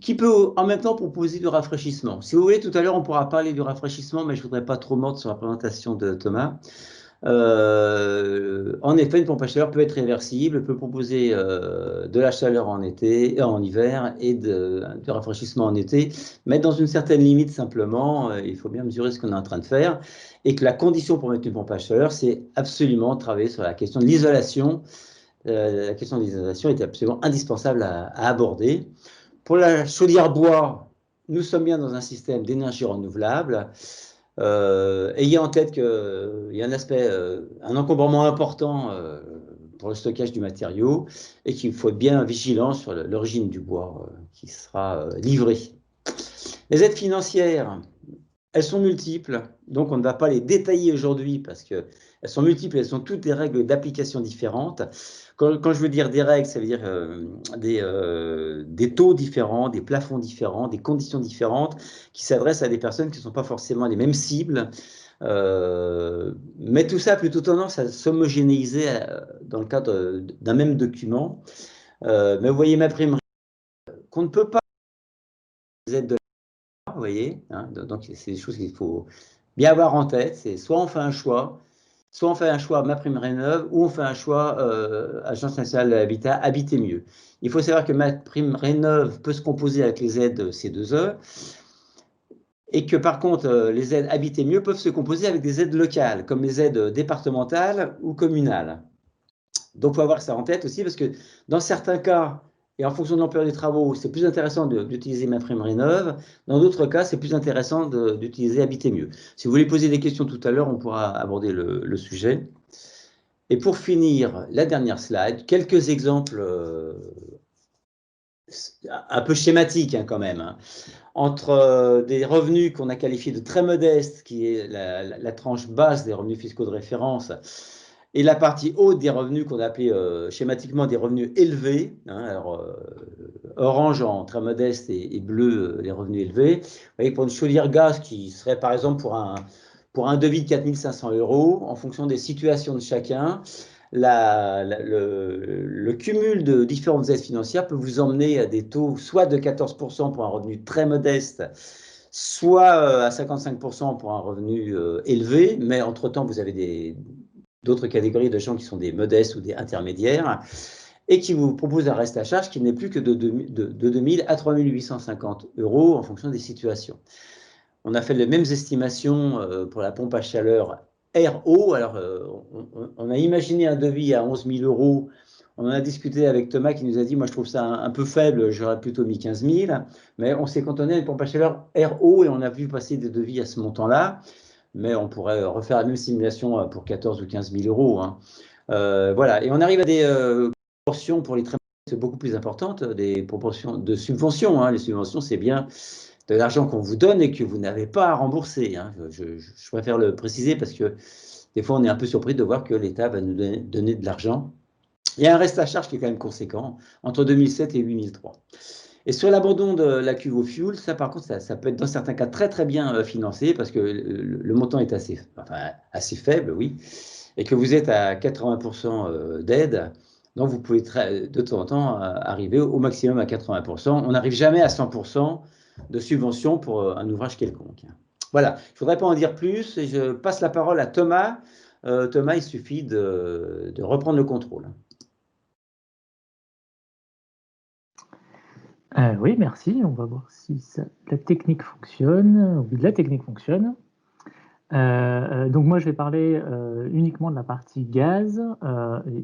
Qui peut en même temps proposer du rafraîchissement. Si vous voulez, tout à l'heure, on pourra parler du rafraîchissement, mais je ne voudrais pas trop mordre sur la présentation de Thomas. En effet, une pompe à chaleur peut être réversible, peut proposer de la chaleur en hiver et du rafraîchissement en été, mais dans une certaine limite simplement. Il faut bien mesurer ce qu'on est en train de faire et que la condition pour mettre une pompe à chaleur, c'est absolument de travailler sur la question de l'isolation. La question de l'isolation est absolument indispensable à aborder. Pour la chaudière bois, nous sommes bien dans un système d'énergie renouvelable. Ayez en tête qu'il y a un aspect, un encombrement important pour le stockage du matériau et qu'il faut être bien vigilant sur l'origine du bois qui sera livré. Les aides financières, elles sont multiples, donc on ne va pas les détailler aujourd'hui parce qu'elles sont multiples, elles sont toutes des règles d'application différentes. Quand je veux dire des règles, ça veut dire des taux différents, des plafonds différents, des conditions différentes qui s'adressent à des personnes qui ne sont pas forcément les mêmes cibles. Mais tout ça a plutôt tendance à s'homogénéiser dans le cadre d'un même document. Mais vous voyez, ma prime qu'on ne peut pas les aides de l'État, vous voyez, hein, donc c'est des choses qu'il faut bien avoir en tête. C'est soit on fait un choix, ma prime rénov, ou on fait un choix Agence nationale de l'habitat, habiter mieux. Il faut savoir que ma prime rénov peut se composer avec les aides C2E, et que par contre, les aides habiter mieux peuvent se composer avec des aides locales, comme les aides départementales ou communales. Donc, il faut avoir ça en tête aussi, parce que dans certains cas, et en fonction de l'ampleur des travaux, c'est plus intéressant d'utiliser ma prime rénov. Dans d'autres cas, c'est plus intéressant d'utiliser habiter mieux. Si vous voulez poser des questions tout à l'heure, on pourra aborder le sujet. Et pour finir, la dernière slide, quelques exemples un peu schématiques hein, quand même. Hein, entre des revenus qu'on a qualifiés de très modestes, qui est la tranche basse des revenus fiscaux de référence, et la partie haute des revenus qu'on a appelé schématiquement des revenus élevés. Hein, alors, orange en très modeste et bleu les revenus élevés. Vous voyez, pour une chaudière gaz qui serait par exemple pour un devis de 4 500 €, en fonction des situations de chacun, le cumul de différentes aides financières peut vous emmener à des taux soit de 14% pour un revenu très modeste, soit à 55% pour un revenu élevé, mais entre-temps, vous avez d'autres catégories de gens qui sont des modestes ou des intermédiaires et qui vous proposent un reste à charge qui n'est plus que de 2 000 à 3 850 € en fonction des situations. On a fait les mêmes estimations pour la pompe à chaleur RO. Alors, on a imaginé un devis à 11 000 €. On en a discuté avec Thomas qui nous a dit, moi je trouve ça un peu faible, j'aurais plutôt mis 15 000. Mais on s'est cantonné à une pompe à chaleur RO et on a vu passer des devis à ce montant-là. Mais on pourrait refaire la même simulation pour 14 ou 15 000 €. Hein. Voilà, et on arrive à des proportions pour les très c'est beaucoup plus importantes, des proportions de subventions. Hein. Les subventions, c'est bien de l'argent qu'on vous donne et que vous n'avez pas à rembourser. Hein. Je préfère le préciser parce que des fois, on est un peu surpris de voir que l'État va nous donner de l'argent. Il y a un reste à charge qui est quand même conséquent, entre 2007 et 2003. Et sur l'abandon de la cuve au fioul, ça par contre, ça peut être dans certains cas très très bien financé parce que le montant est assez faible, oui, et que vous êtes à 80% d'aide. Donc vous pouvez de temps en temps arriver au maximum à 80%. On n'arrive jamais à 100% de subvention pour un ouvrage quelconque. Voilà, je ne voudrais pas en dire plus et je passe la parole à Thomas. Thomas, il suffit de reprendre le contrôle. Oui, merci. On va voir si la technique fonctionne. Oui, la technique fonctionne. Donc moi, je vais parler uniquement de la partie gaz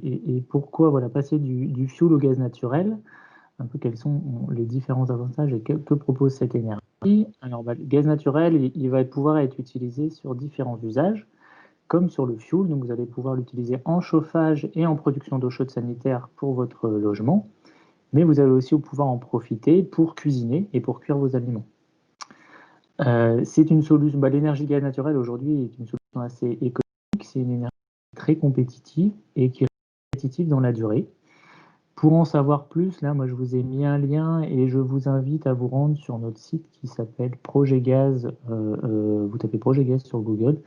et pourquoi voilà, passer du fioul au gaz naturel, un peu quels sont les différents avantages et que propose cette énergie. Alors, le gaz naturel, il va pouvoir être utilisé sur différents usages, comme sur le fioul. Donc vous allez pouvoir l'utiliser en chauffage et en production d'eau chaude sanitaire pour votre logement. Mais vous allez aussi pouvoir en profiter pour cuisiner et pour cuire vos aliments. C'est une solution. L'énergie gaz naturelle aujourd'hui est une solution assez économique. C'est une énergie très compétitive et qui est compétitive dans la durée. Pour en savoir plus, là, moi, je vous ai mis un lien et je vous invite à vous rendre sur notre site qui s'appelle Projet Gaz. Vous tapez Projet Gaz sur Google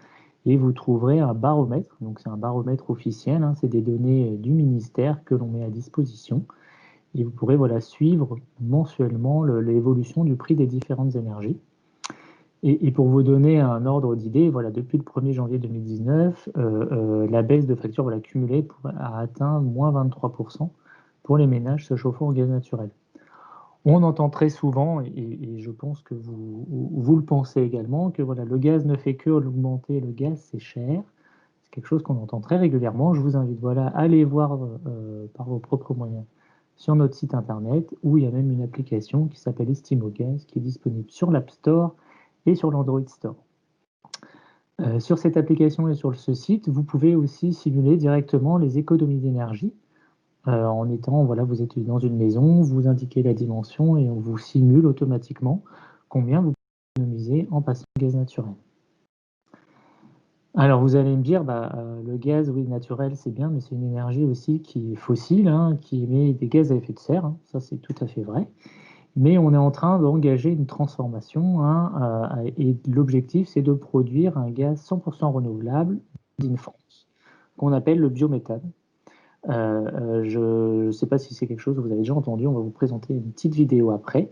et vous trouverez un baromètre. Donc, c'est un baromètre officiel. Hein, c'est des données du ministère que l'on met à disposition. Et vous pourrez suivre mensuellement l'évolution du prix des différentes énergies. Et pour vous donner un ordre d'idée, depuis le 1er janvier 2019, la baisse de facture cumulée a atteint moins 23% pour les ménages se chauffant au gaz naturel. On entend très souvent, et je pense que vous le pensez également, que le gaz ne fait que augmenter, le gaz c'est cher. C'est quelque chose qu'on entend très régulièrement. Je vous invite à aller voir par vos propres moyens sur notre site internet, où il y a même une application qui s'appelle Estimogaz, qui est disponible sur l'App Store et sur l'Android Store. Sur cette application et sur ce site, vous pouvez aussi simuler directement les économies d'énergie. En étant, vous êtes dans une maison, vous indiquez la dimension et on vous simule automatiquement combien vous pouvez économiser en passant au gaz naturel. Alors, vous allez me dire, le gaz, oui, naturel, c'est bien, mais c'est une énergie aussi qui est fossile, hein, qui émet des gaz à effet de serre, hein. Ça, c'est tout à fait vrai. Mais on est en train d'engager une transformation, hein, et l'objectif, c'est de produire un gaz 100% renouvelable in France, qu'on appelle le biométhane. Je ne sais pas si c'est quelque chose que vous avez déjà entendu, on va vous présenter une petite vidéo après.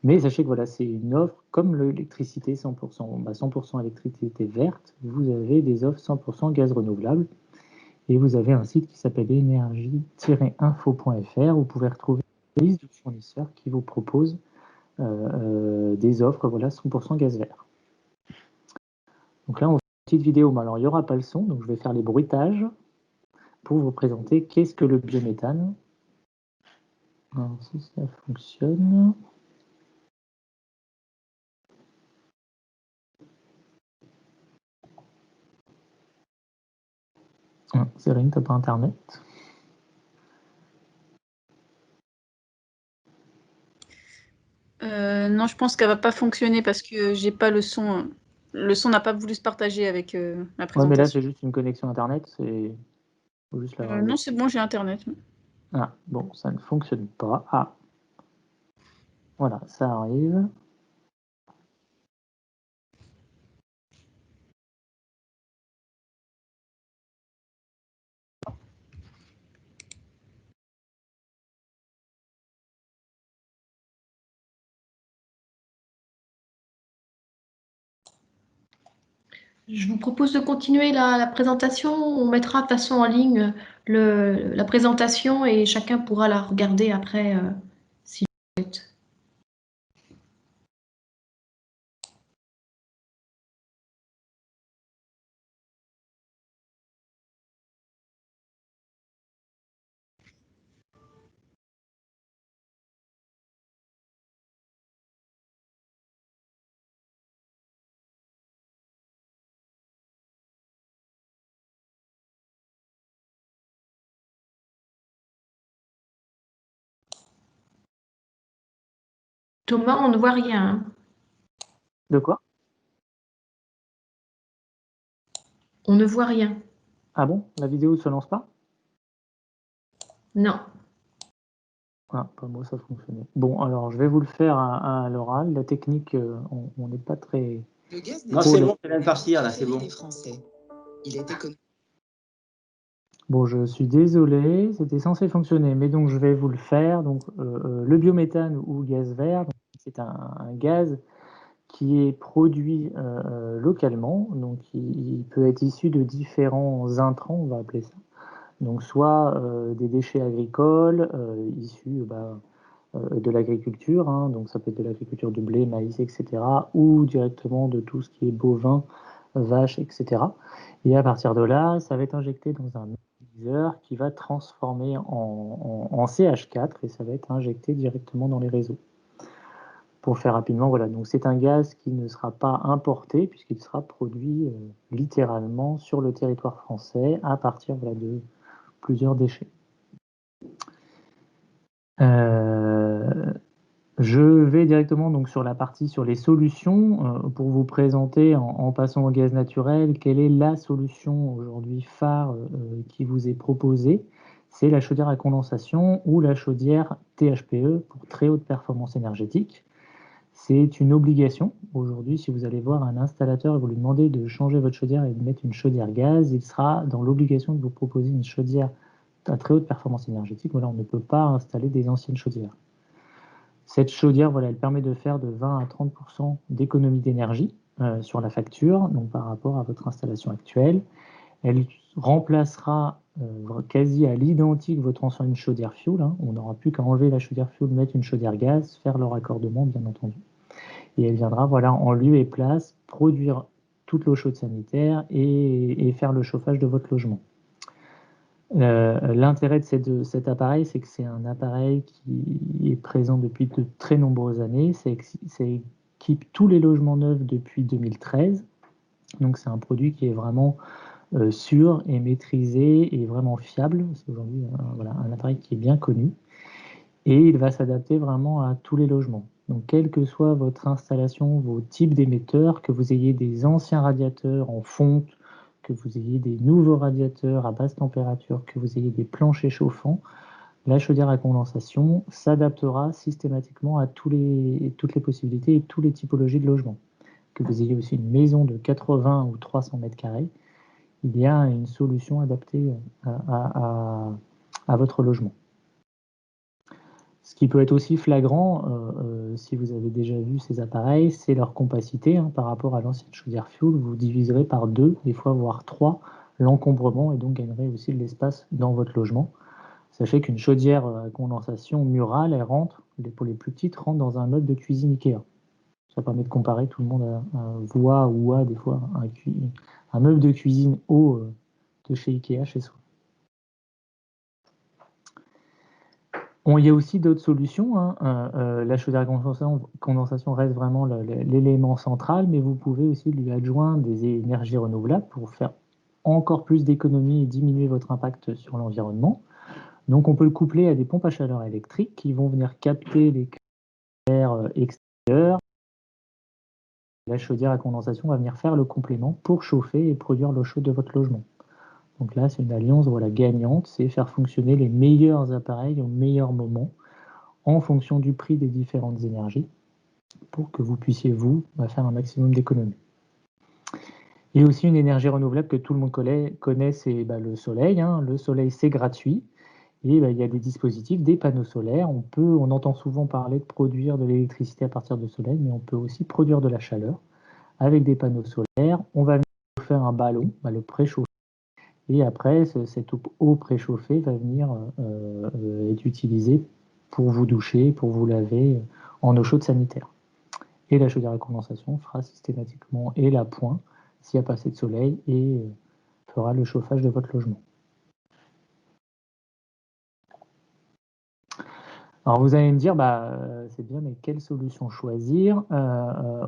Mais sachez que voilà, c'est une offre comme l'électricité 100%, 100% électricité verte, vous avez des offres 100% gaz renouvelable. Et vous avez un site qui s'appelle énergie-info.fr où vous pouvez retrouver une liste de fournisseurs qui vous proposent des offres, voilà, 100% gaz vert. Donc là, on fait une petite vidéo, mais alors il n'y aura pas le son, donc je vais faire les bruitages pour vous présenter qu'est-ce que le biométhane. Alors, si ça fonctionne. Ah, Céline, t'as pas internet? Non, je pense qu'elle va pas fonctionner parce que j'ai pas le son. Le son n'a pas voulu se partager avec la Ouais, mais là, présentation. c'est juste une connexion internet, c'est faut juste la. Non, c'est bon, j'ai Internet. Ah, bon, ça ne fonctionne pas. Ah, voilà, ça arrive. Je vous propose de continuer la présentation. On mettra de toute façon en ligne la présentation et chacun pourra la regarder après s'il le souhaite. Thomas, on ne voit rien, hein. De quoi? On ne voit rien. Ah bon, la vidéo ne se lance pas? Non. Ah, pas moi, ça fonctionnait. Bon, alors je vais vous le faire à l'oral. La technique, on n'est pas très. Non, c'est bon, je viens de partir, là, c'est bon. Bon, je suis désolé, c'était censé fonctionner, mais donc je vais vous le faire. Donc, le biométhane ou gaz vert, c'est un gaz qui est produit localement. Donc, il peut être issu de différents intrants, on va appeler ça. Donc, soit des déchets agricoles issus de l'agriculture, hein, donc ça peut être de l'agriculture de blé, maïs, etc., ou directement de tout ce qui est bovin, vache, etc. Et à partir de là, ça va être injecté dans un méthaniseur qui va transformer en CH4 et ça va être injecté directement dans les réseaux. Pour faire rapidement, voilà, donc c'est un gaz qui ne sera pas importé puisqu'il sera produit littéralement sur le territoire français à partir de plusieurs déchets. Je vais directement donc sur la partie sur les solutions pour vous présenter en passant au gaz naturel quelle est la solution aujourd'hui phare qui vous est proposée. C'est la chaudière à condensation ou la chaudière THPE pour très haute performance énergétique. C'est une obligation. Aujourd'hui, si vous allez voir un installateur et vous lui demandez de changer votre chaudière et de mettre une chaudière gaz, il sera dans l'obligation de vous proposer une chaudière à très haute performance énergétique. Voilà, on ne peut pas installer des anciennes chaudières. Cette chaudière, voilà, elle permet de faire de 20 à 30% d'économie d'énergie sur la facture, donc par rapport à votre installation actuelle. Elle remplacera quasi à l'identique votre ancienne chaudière fioul, hein. On n'aura plus qu'à enlever la chaudière fioul, mettre une chaudière gaz, faire le raccordement, bien entendu. Et elle viendra, voilà, en lieu et place, produire toute l'eau chaude sanitaire et faire le chauffage de votre logement. L'intérêt de cet appareil, c'est que c'est un appareil qui est présent depuis de très nombreuses années. Ça équipe tous les logements neufs depuis 2013. Donc c'est un produit qui est vraiment sûr et maîtrisé et vraiment fiable. C'est aujourd'hui voilà, un appareil qui est bien connu. Et il va s'adapter vraiment à tous les logements. Donc quelle que soit votre installation, vos types d'émetteurs, que vous ayez des anciens radiateurs en fonte, que vous ayez des nouveaux radiateurs à basse température, que vous ayez des planchers chauffants, la chaudière à condensation s'adaptera systématiquement à toutes les possibilités et toutes les typologies de logements. Que vous ayez aussi une maison de 80 ou 300 mètres carrés, il y a une solution adaptée à votre logement. Ce qui peut être aussi flagrant, si vous avez déjà vu ces appareils, c'est leur compacité par rapport à l'ancienne chaudière fuel. Vous diviserez par 2, des fois voire 3, l'encombrement et donc gagnerez aussi de l'espace dans votre logement. Sachez qu'une chaudière à condensation murale, elle rentre, pour les plus petites, rentre dans un meuble de cuisine Ikea. Ça permet de comparer, tout le monde voit ou a des fois un meuble de cuisine haut de chez Ikea chez soi. Il y a aussi d'autres solutions. La chaudière à condensation reste vraiment l'élément central, mais vous pouvez aussi lui adjoindre des énergies renouvelables pour faire encore plus d'économies et diminuer votre impact sur l'environnement. Donc on peut le coupler à des pompes à chaleur électriques qui vont venir capter les chaleurs extérieures. La chaudière à condensation va venir faire le complément pour chauffer et produire l'eau chaude de votre logement. Donc là, c'est une alliance gagnante, c'est faire fonctionner les meilleurs appareils au meilleur moment en fonction du prix des différentes énergies pour que vous puissiez, vous, faire un maximum d'économies. Et aussi une énergie renouvelable que tout le monde connaît, c'est le soleil. Le soleil, c'est gratuit. Et il y a des dispositifs, des panneaux solaires. On entend souvent parler de produire de l'électricité à partir du soleil, mais on peut aussi produire de la chaleur avec des panneaux solaires. On va venir faire un ballon, le préchauffer. Et après, cette eau préchauffée va venir être utilisée pour vous doucher, pour vous laver en eau chaude sanitaire. Et la chaudière à condensation fera systématiquement et la pointe s'il n'y a pas assez de soleil et fera le chauffage de votre logement. Alors vous allez me dire, c'est bien, mais quelle solution choisir?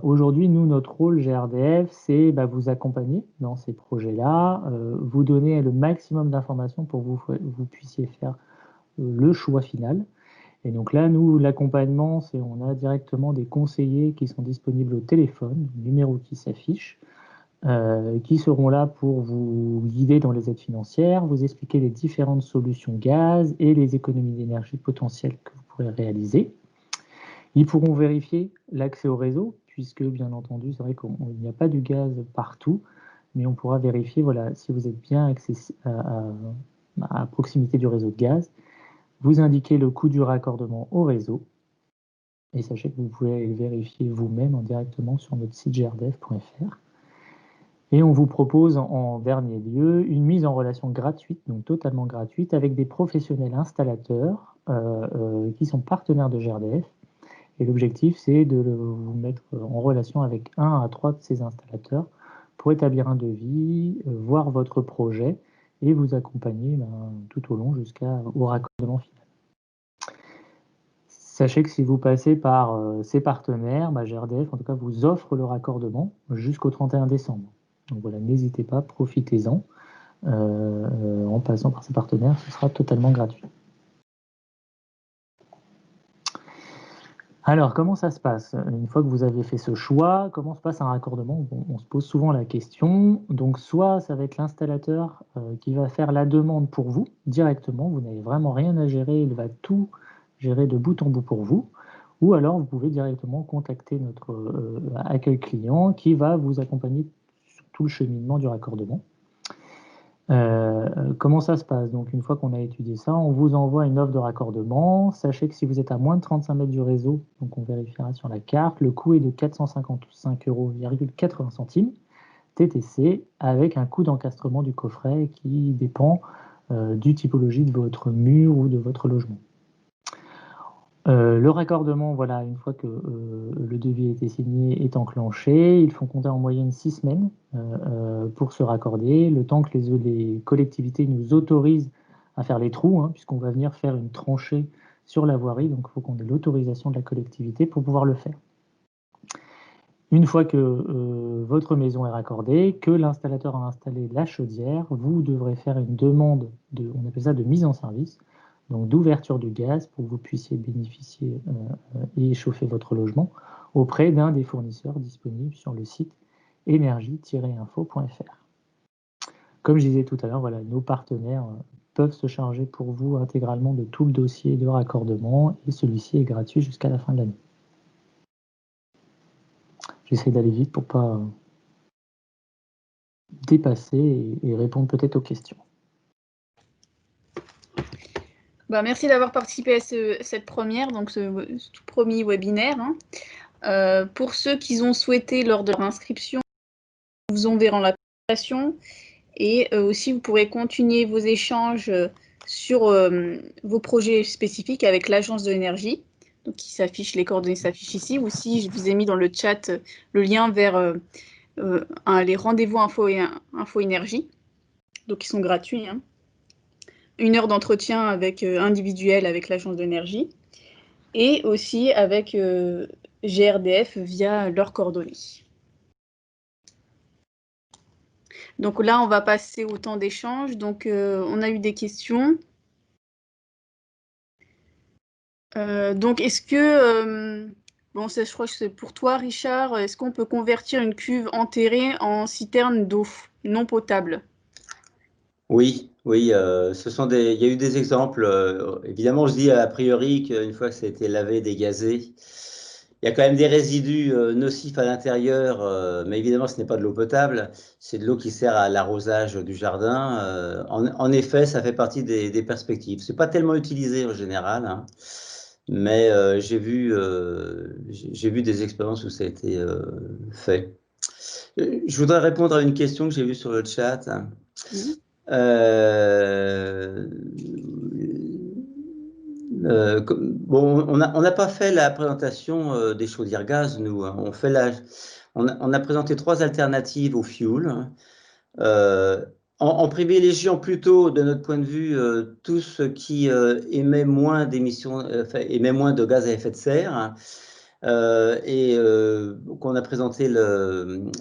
Aujourd'hui, nous, notre rôle GRDF, c'est vous accompagner dans ces projets-là, vous donner le maximum d'informations pour que vous puissiez faire le choix final. Et donc là, nous, l'accompagnement, on a directement des conseillers qui sont disponibles au téléphone, le numéro qui s'affiche, qui seront là pour vous guider dans les aides financières, vous expliquer les différentes solutions gaz et les économies d'énergie potentielles que vous pourrez réaliser. Ils pourront vérifier l'accès au réseau, puisque bien entendu, c'est vrai qu'il n'y a pas du gaz partout, mais on pourra vérifier si vous êtes bien à proximité du réseau de gaz. Vous indiquez le coût du raccordement au réseau, et sachez que vous pouvez le vérifier vous-même directement sur notre site grdf.fr. Et on vous propose en dernier lieu une mise en relation gratuite, donc totalement gratuite, avec des professionnels installateurs qui sont partenaires de GRDF. Et l'objectif, c'est de vous mettre en relation avec 1 à 3 de ces installateurs pour établir un devis, voir votre projet et vous accompagner tout au long jusqu'au raccordement final. Sachez que si vous passez par ces partenaires, GRDF en tout cas vous offre le raccordement jusqu'au 31 décembre. Donc voilà, n'hésitez pas, profitez-en. En passant par ces partenaires, ce sera totalement gratuit. Alors, comment ça se passe? Une fois que vous avez fait ce choix, comment se passe un raccordement? On se pose souvent la question. Donc, soit ça va être l'installateur qui va faire la demande pour vous directement. Vous n'avez vraiment rien à gérer. Il va tout gérer de bout en bout pour vous. Ou alors, vous pouvez directement contacter notre accueil client qui va vous accompagner sur tout le cheminement du raccordement. Comment ça se passe? Donc, une fois qu'on a étudié ça, on vous envoie une offre de raccordement. Sachez que si vous êtes à moins de 35 mètres du réseau, donc on vérifiera sur la carte, le coût est de 455,80 € TTC, avec un coût d'encastrement du coffret qui dépend du typologie de votre mur ou de votre logement. Le raccordement, une fois que le devis a été signé, est enclenché. Ils font compter en moyenne 6 semaines pour se raccorder, le temps que les collectivités nous autorisent à faire les trous, puisqu'on va venir faire une tranchée sur la voirie, donc il faut qu'on ait l'autorisation de la collectivité pour pouvoir le faire. Une fois que votre maison est raccordée, que l'installateur a installé la chaudière, vous devrez faire une demande, on appelle ça de mise en service, donc d'ouverture du gaz pour que vous puissiez bénéficier et chauffer votre logement auprès d'un des fournisseurs disponibles sur le site énergie-info.fr. comme je disais tout à l'heure, voilà, nos partenaires peuvent se charger pour vous intégralement de tout le dossier de raccordement et celui-ci est gratuit jusqu'à la fin de l'année. J'essaie d'aller vite pour pas dépasser et répondre peut-être aux questions. Bah, merci d'avoir participé à cette première, donc ce tout premier webinaire. Pour ceux qui ont souhaité lors de leur inscription, nous vous enverrons la présentation et aussi vous pourrez continuer vos échanges sur vos projets spécifiques avec l'Agence de l'énergie. Donc les coordonnées s'affichent ici. Aussi, je vous ai mis dans le chat le lien vers les rendez-vous info énergie, donc qui sont gratuits. 1 heure d'entretien individuel avec l'Agence de l'énergie et aussi avec GRDF via leurs coordonnées. Donc là, on va passer au temps d'échange. Donc, on a eu des questions. Donc, est-ce que, bon, ça, je crois que c'est pour toi, Richard, est-ce qu'on peut convertir une cuve enterrée en citerne d'eau non potable? Oui, oui, il y a eu des exemples. Évidemment, je dis a priori qu'une fois que ça a été lavé, dégazé, il y a quand même des résidus nocifs à l'intérieur, mais évidemment, ce n'est pas de l'eau potable, c'est de l'eau qui sert à l'arrosage du jardin. En effet, ça fait partie des perspectives. C'est pas tellement utilisé en général, hein, mais j'ai vu des expériences où ça a été fait. Je voudrais répondre à une question que j'ai vue sur le chat. Mhm. Bon, on n'a pas fait la présentation des chaudières gaz, nous. Hein. On a présenté 3 alternatives au fioul, en privilégiant plutôt, de notre point de vue, tout ce qui émet moins d'émissions, émet moins de gaz à effet de serre. Hein. Donc on a présenté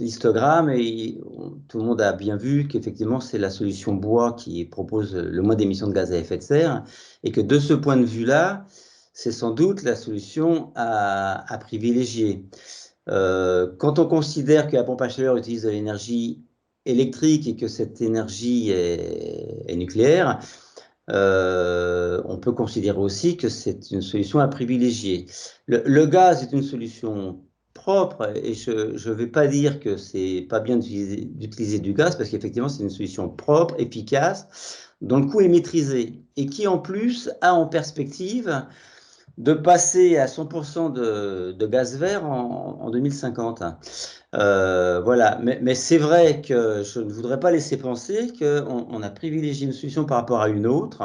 l'histogramme et tout le monde a bien vu qu'effectivement c'est la solution bois qui propose le moins d'émissions de gaz à effet de serre et que de ce point de vue-là, c'est sans doute la solution à privilégier. Quand on considère que la pompe à chaleur utilise de l'énergie électrique et que cette énergie est nucléaire, on peut considérer aussi que c'est une solution à privilégier. Le gaz est une solution propre et je ne vais pas dire que c'est pas bien d'utiliser du gaz parce qu'effectivement c'est une solution propre, efficace, dont le coût est maîtrisé et qui en plus a en perspective de passer à 100% de gaz vert en 2050. Voilà, mais c'est vrai que je ne voudrais pas laisser penser qu'on a privilégié une solution par rapport à une autre.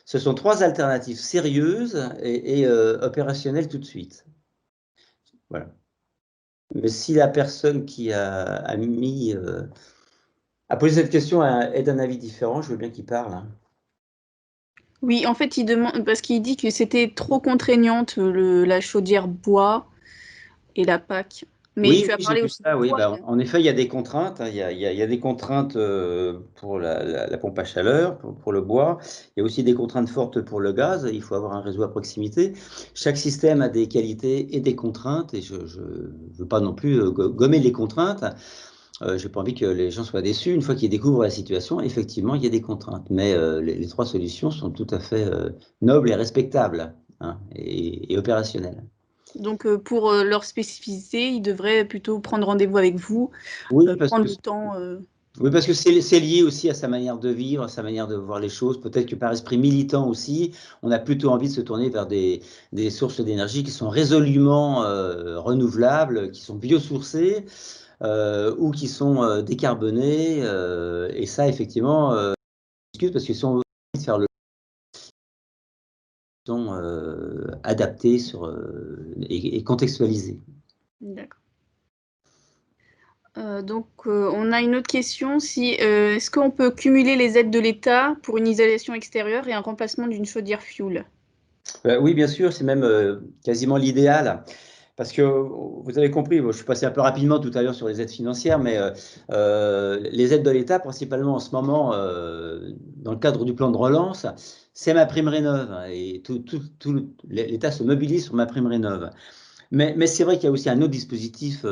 Ce sont 3 alternatives sérieuses et opérationnelles tout de suite. Voilà. Mais si la personne qui a posé cette question est d'un avis différent, je veux bien qu'il parle. Hein. Oui, en fait, il demande parce qu'il dit que c'était trop contraignante la chaudière bois et la PAC. Mais Oui, tu as oui, j'ai parlé vu aussi ça, du oui. bois. Bah, en effet, il y a des contraintes. Hein. Il y a des contraintes pour la pompe à chaleur, pour le bois. Il y a aussi des contraintes fortes pour le gaz. Il faut avoir un réseau à proximité. Chaque système a des qualités et des contraintes. Et je ne veux pas non plus gommer les contraintes. Je n'ai pas envie que les gens soient déçus. Une fois qu'ils découvrent la situation, effectivement, il y a des contraintes. Mais les 3 solutions sont tout à fait nobles et respectables, hein, et opérationnelles. Donc, pour leur spécificité, ils devraient plutôt prendre rendez-vous avec vous, Oui, parce prendre que le temps. Oui, parce que c'est lié aussi à sa manière de vivre, à sa manière de voir les choses. Peut-être que par esprit militant aussi, on a plutôt envie de se tourner vers des sources d'énergie qui sont résolument renouvelables, qui sont biosourcées ou qui sont décarbonées. Et ça, effectivement, excuse parce que si on veut faire le sont adaptés et contextualisés. D'accord. Donc, on a une autre question. Est-ce qu'on peut cumuler les aides de l'État pour une isolation extérieure et un remplacement d'une chaudière fioul? Oui, bien sûr, c'est même quasiment l'idéal. Parce que vous avez compris, je suis passé un peu rapidement tout à l'heure sur les aides financières, mais les aides de l'État, principalement en ce moment, dans le cadre du plan de relance, c'est MaPrimeRénov'. Et l'État se mobilise sur MaPrimeRénov'. Mais c'est vrai qu'il y a aussi un autre dispositif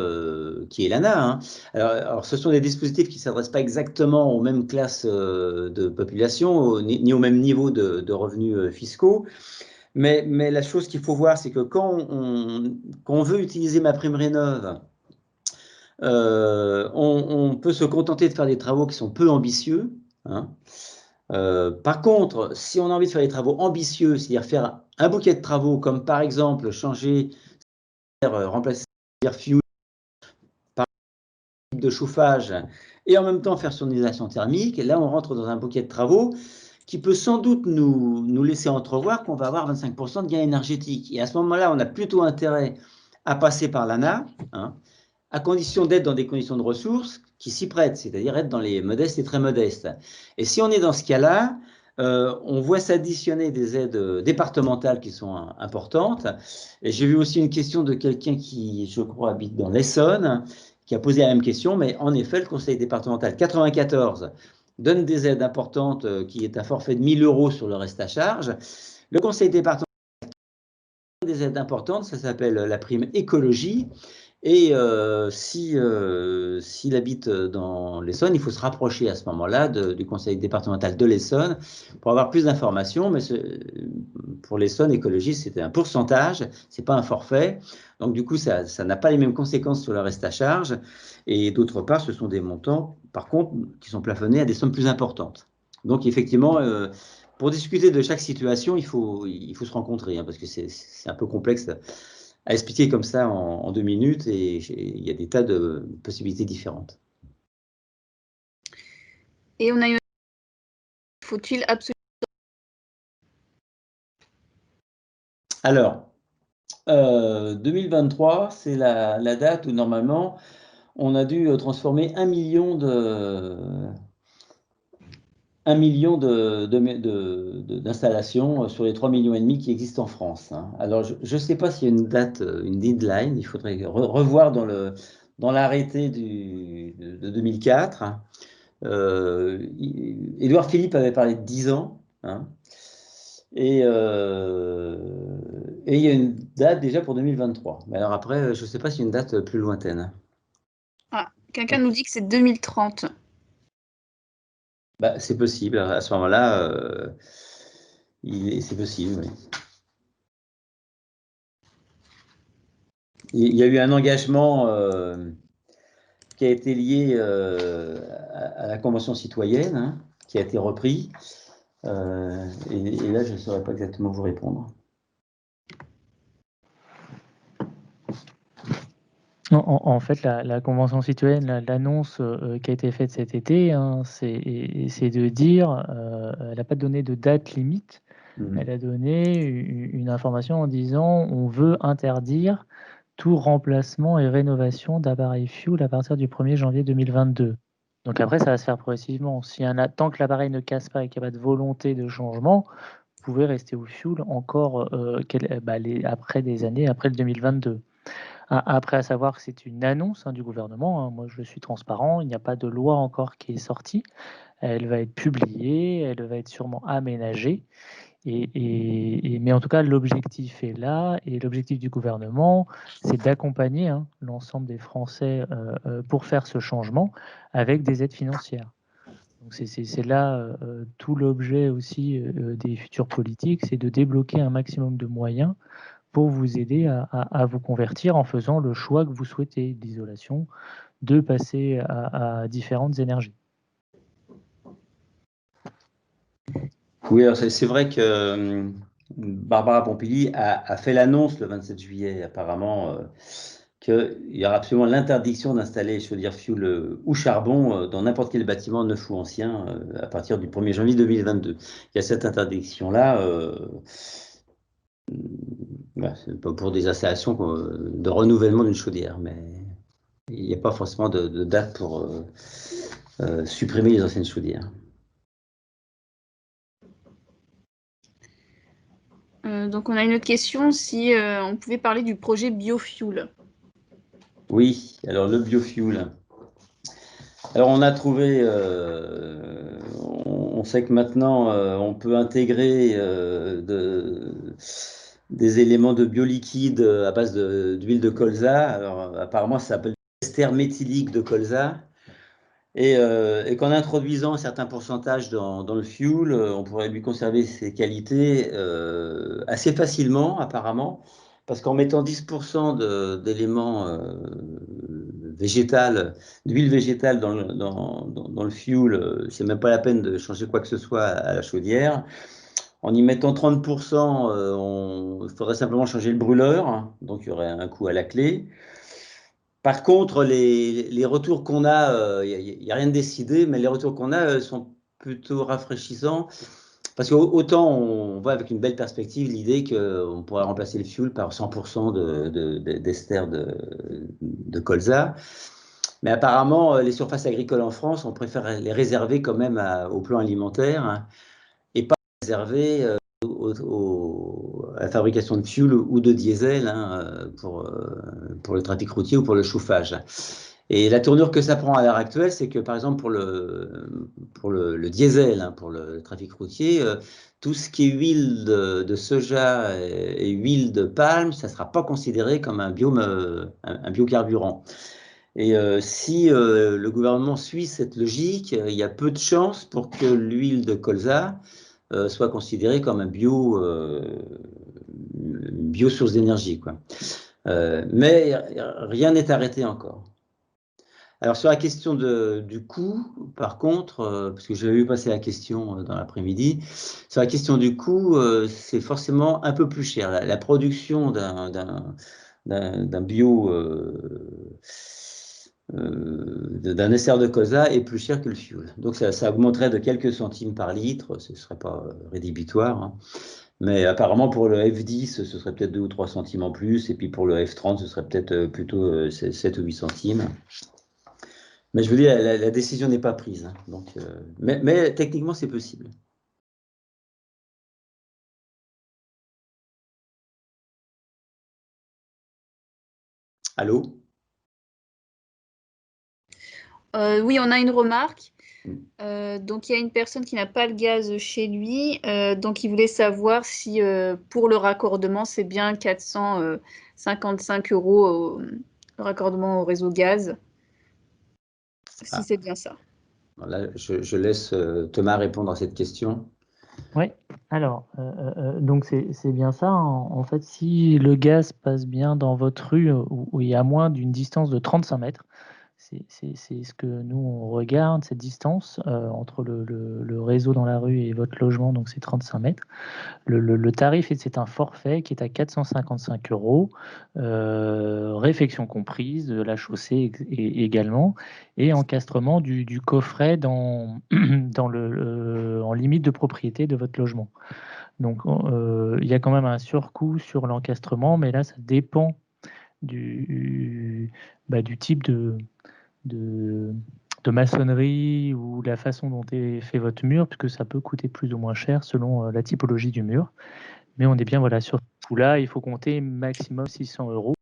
qui est l'ANA. Hein. Alors, ce sont des dispositifs qui ne s'adressent pas exactement aux mêmes classes de population, ni au même niveau de revenus fiscaux. Mais la chose qu'il faut voir, c'est que quand on veut utiliser MaPrimeRénov', on peut se contenter de faire des travaux qui sont peu ambitieux. Hein. Par contre, si on a envie de faire des travaux ambitieux, c'est-à-dire faire un bouquet de travaux, comme par exemple changer, remplacer l'air fuel par un type de chauffage et en même temps faire son isolation thermique, là on rentre dans un bouquet de travaux qui peut sans doute nous laisser entrevoir qu'on va avoir 25% de gain énergétique. Et à ce moment-là, on a plutôt intérêt à passer par l'ANA, hein, à condition d'être dans des conditions de ressources qui s'y prêtent, c'est-à-dire être dans les modestes et très modestes. Et si on est dans ce cas-là, on voit s'additionner des aides départementales qui sont importantes. Et j'ai vu aussi une question de quelqu'un qui, je crois, habite dans l'Essonne, qui a posé la même question, mais en effet, le conseil départemental 94 donne des aides importantes, qui est un forfait de 1 000 € sur le reste à charge. Le conseil départemental donne des aides importantes, ça s'appelle la prime écologie. Et s'il habite dans l'Essonne, il faut se rapprocher à ce moment-là du conseil départemental de l'Essonne pour avoir plus d'informations. Mais pour l'Essonne, écologie, c'était un pourcentage, c'est pas un forfait. Donc du coup, ça n'a pas les mêmes conséquences sur le reste à charge. Et d'autre part, ce sont des montants, par contre, qui sont plafonnés à des sommes plus importantes. Donc effectivement, pour discuter de chaque situation, il faut se rencontrer, hein, parce que c'est un peu complexe à expliquer comme ça en 2 minutes, et il y a des tas de possibilités différentes. Et on a une... Faut-il absolument... Alors, 2023, c'est la date où normalement on a dû transformer 1 million d'installations sur les 3,5 millions qui existent en France. Hein. Alors, je ne sais pas s'il y a une date, une deadline, il faudrait revoir dans l'arrêté de 2004. Hein. Édouard Philippe avait parlé de 10 ans. Hein. Et il y a une date déjà pour 2023. Mais alors après, je ne sais pas s'il y a une date plus lointaine. Ah, quelqu'un nous dit que c'est 2030. Bah, c'est possible. À ce moment-là, c'est possible, oui. Il y a eu un engagement qui a été lié à la Convention citoyenne, hein, qui a été repris. Et là, je ne saurais pas exactement vous répondre. En fait, la Convention citoyenne, l'annonce qui a été faite cet été, hein, c'est de dire, elle n'a pas donné de date limite, elle a donné une information en disant on veut interdire tout remplacement et rénovation d'appareils fuel à partir du 1er janvier 2022. Donc après, ça va se faire progressivement. Tant que l'appareil ne casse pas et qu'il n'y a pas de volonté de changement, vous pouvez rester au fuel encore après des années, après le 2022. Après, à savoir que c'est une annonce, hein, du gouvernement. Hein. Moi, je suis transparent. Il n'y a pas de loi encore qui est sortie. Elle va être publiée, elle va être sûrement aménagée. Mais en tout cas, l'objectif est là. Et l'objectif du gouvernement, c'est d'accompagner, hein, l'ensemble des Français pour faire ce changement avec des aides financières. Donc c'est là tout l'objet aussi des futures politiques, c'est de débloquer un maximum de moyens pour vous aider à vous convertir en faisant le choix que vous souhaitez d'isolation, de passer à différentes énergies. Oui, alors c'est vrai que Barbara Pompili a fait l'annonce le 27 juillet, apparemment, qu'il y aura absolument l'interdiction d'installer les chaudières fioul ou charbon dans n'importe quel bâtiment neuf ou ancien à partir du 1er janvier 2022. Il y a cette interdiction-là. C'est pas pour des installations de renouvellement d'une chaudière, mais il n'y a pas forcément de date pour supprimer les anciennes chaudières. Donc on a une autre question, si on pouvait parler du projet biofuel. Oui, alors le biofuel. Alors on a trouvé, on sait que maintenant on peut intégrer des éléments de bioliquide à base d'huile de colza. Alors, apparemment, ça s'appelle ester méthylique de colza. Et qu'en introduisant un certain pourcentage dans le fuel, on pourrait lui conserver ses qualités assez facilement, apparemment, parce qu'en mettant 10% d'éléments végétal, d'huile végétale dans le fuel, c'est même pas la peine de changer quoi que ce soit à la chaudière. En y mettant 30%, il faudrait simplement changer le brûleur, donc il y aurait un coût à la clé. Par contre, les retours qu'on a, il n'y a rien de décidé, mais les retours qu'on a sont plutôt rafraîchissants. Parce qu'autant on voit avec une belle perspective l'idée qu'on pourrait remplacer le fuel par 100% d'ester de colza. Mais apparemment, les surfaces agricoles en France, on préfère les réserver quand même au plan alimentaire, hein, et pas les réserver à la fabrication de fuel ou de diesel, hein, pour le trafic routier ou pour le chauffage. Et la tournure que ça prend à l'heure actuelle, c'est que par exemple pour le diesel, hein, pour le trafic routier, tout ce qui est huile de soja et huile de palme, ça ne sera pas considéré comme un biocarburant. Et si le gouvernement suit cette logique, il y a peu de chances pour que l'huile de colza soit considérée comme une biosource d'énergie, quoi. Mais rien n'est arrêté encore. Alors sur la question du coût, par contre, parce que j'avais vu passer la question dans l'après-midi, sur la question du coût, c'est forcément un peu plus cher. La production d'un bio, d'un ester de colza est plus cher que le fuel. Donc ça augmenterait de quelques centimes par litre, ce ne serait pas rédhibitoire, hein. Mais apparemment pour le F10, ce serait peut-être 2 ou 3 centimes en plus, et puis pour le F30, ce serait peut-être plutôt 7 ou 8 centimes. Mais je vous dis, la décision n'est pas prise, hein. Donc, mais techniquement, c'est possible. Allô? Oui, on a une remarque. Mm. Donc, il y a une personne qui n'a pas le gaz chez lui. Donc, il voulait savoir si pour le raccordement, c'est bien 455 € le raccordement au réseau gaz. Si Ah, c'est bien ça. là, je laisse Thomas répondre à cette question. Oui, alors, donc c'est bien ça. En fait, si le gaz passe bien dans votre rue où il y a moins d'une distance de 35 mètres, c'est ce que nous, on regarde, cette distance entre le réseau dans la rue et votre logement, donc c'est 35 mètres. Le tarif, c'est un forfait qui est à 455 €, réfection comprise, de la chaussée également, et encastrement du coffret en limite de propriété de votre logement. Donc, il y a quand même un surcoût sur l'encastrement, mais là, ça dépend du type de, de maçonnerie ou la façon dont est fait votre mur, puisque ça peut coûter plus ou moins cher selon la typologie du mur. Mais on est bien voilà, sur ce coût-là, il faut compter maximum 600 €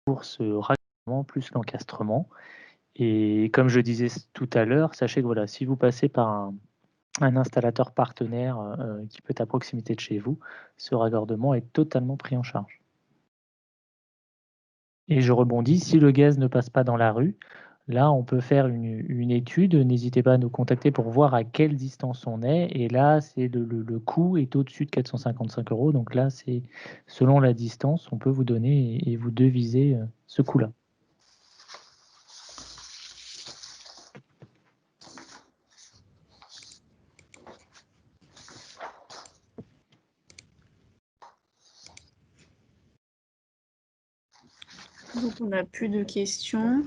pour ce raccordement plus l'encastrement. Et comme je disais tout à l'heure, sachez que voilà, si vous passez par un installateur partenaire qui peut être à proximité de chez vous, ce raccordement est totalement pris en charge. Et je rebondis, si le gaz ne passe pas dans la rue, là, on peut faire une étude. N'hésitez pas à nous contacter pour voir à quelle distance on est. Et là, c'est le coût est au-dessus de 455 €. Donc là, c'est selon la distance, on peut vous donner et vous deviser ce coût-là. Donc, on n'a plus de questions.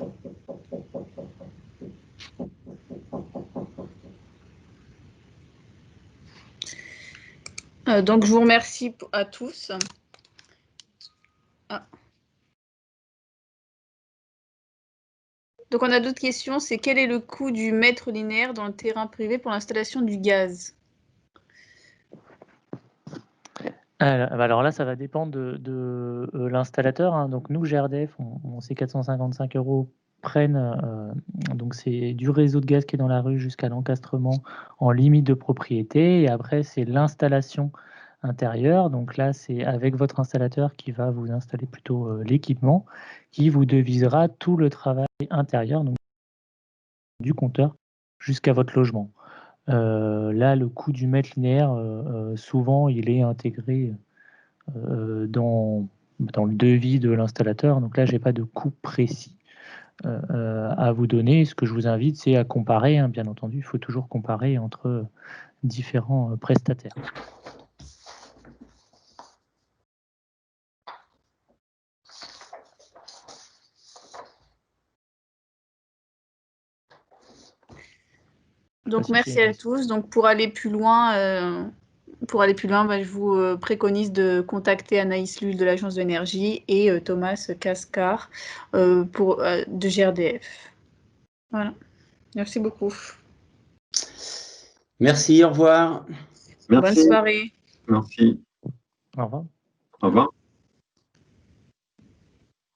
Donc, je vous remercie à tous. Ah. Donc, on a d'autres questions. C'est quel est le coût du mètre linéaire dans le terrain privé pour l'installation du gaz? Alors là, ça va dépendre de l'installateur, hein. Donc nous, GRDF, ces 455 € prennent, donc c'est du réseau de gaz qui est dans la rue jusqu'à l'encastrement en limite de propriété. Et après, c'est l'installation intérieur. Donc là, c'est avec votre installateur qui va vous installer plutôt l'équipement, qui vous devisera tout le travail intérieur, donc du compteur jusqu'à votre logement. Là, le coût du mètre linéaire, souvent, il est intégré dans le devis de l'installateur. Donc là, j'ai pas de coût précis à vous donner. Ce que je vous invite, c'est à comparer, hein, bien entendu. Il faut toujours comparer entre différents prestataires. Donc merci à tous. Donc pour aller plus loin, bah, je vous préconise de contacter Anaïs Lull de l'Agence de l'énergie et Thomas Cascar de GRDF. Voilà. Merci beaucoup. Merci, au revoir. Merci. Bonne soirée. Merci. Au revoir. Au revoir.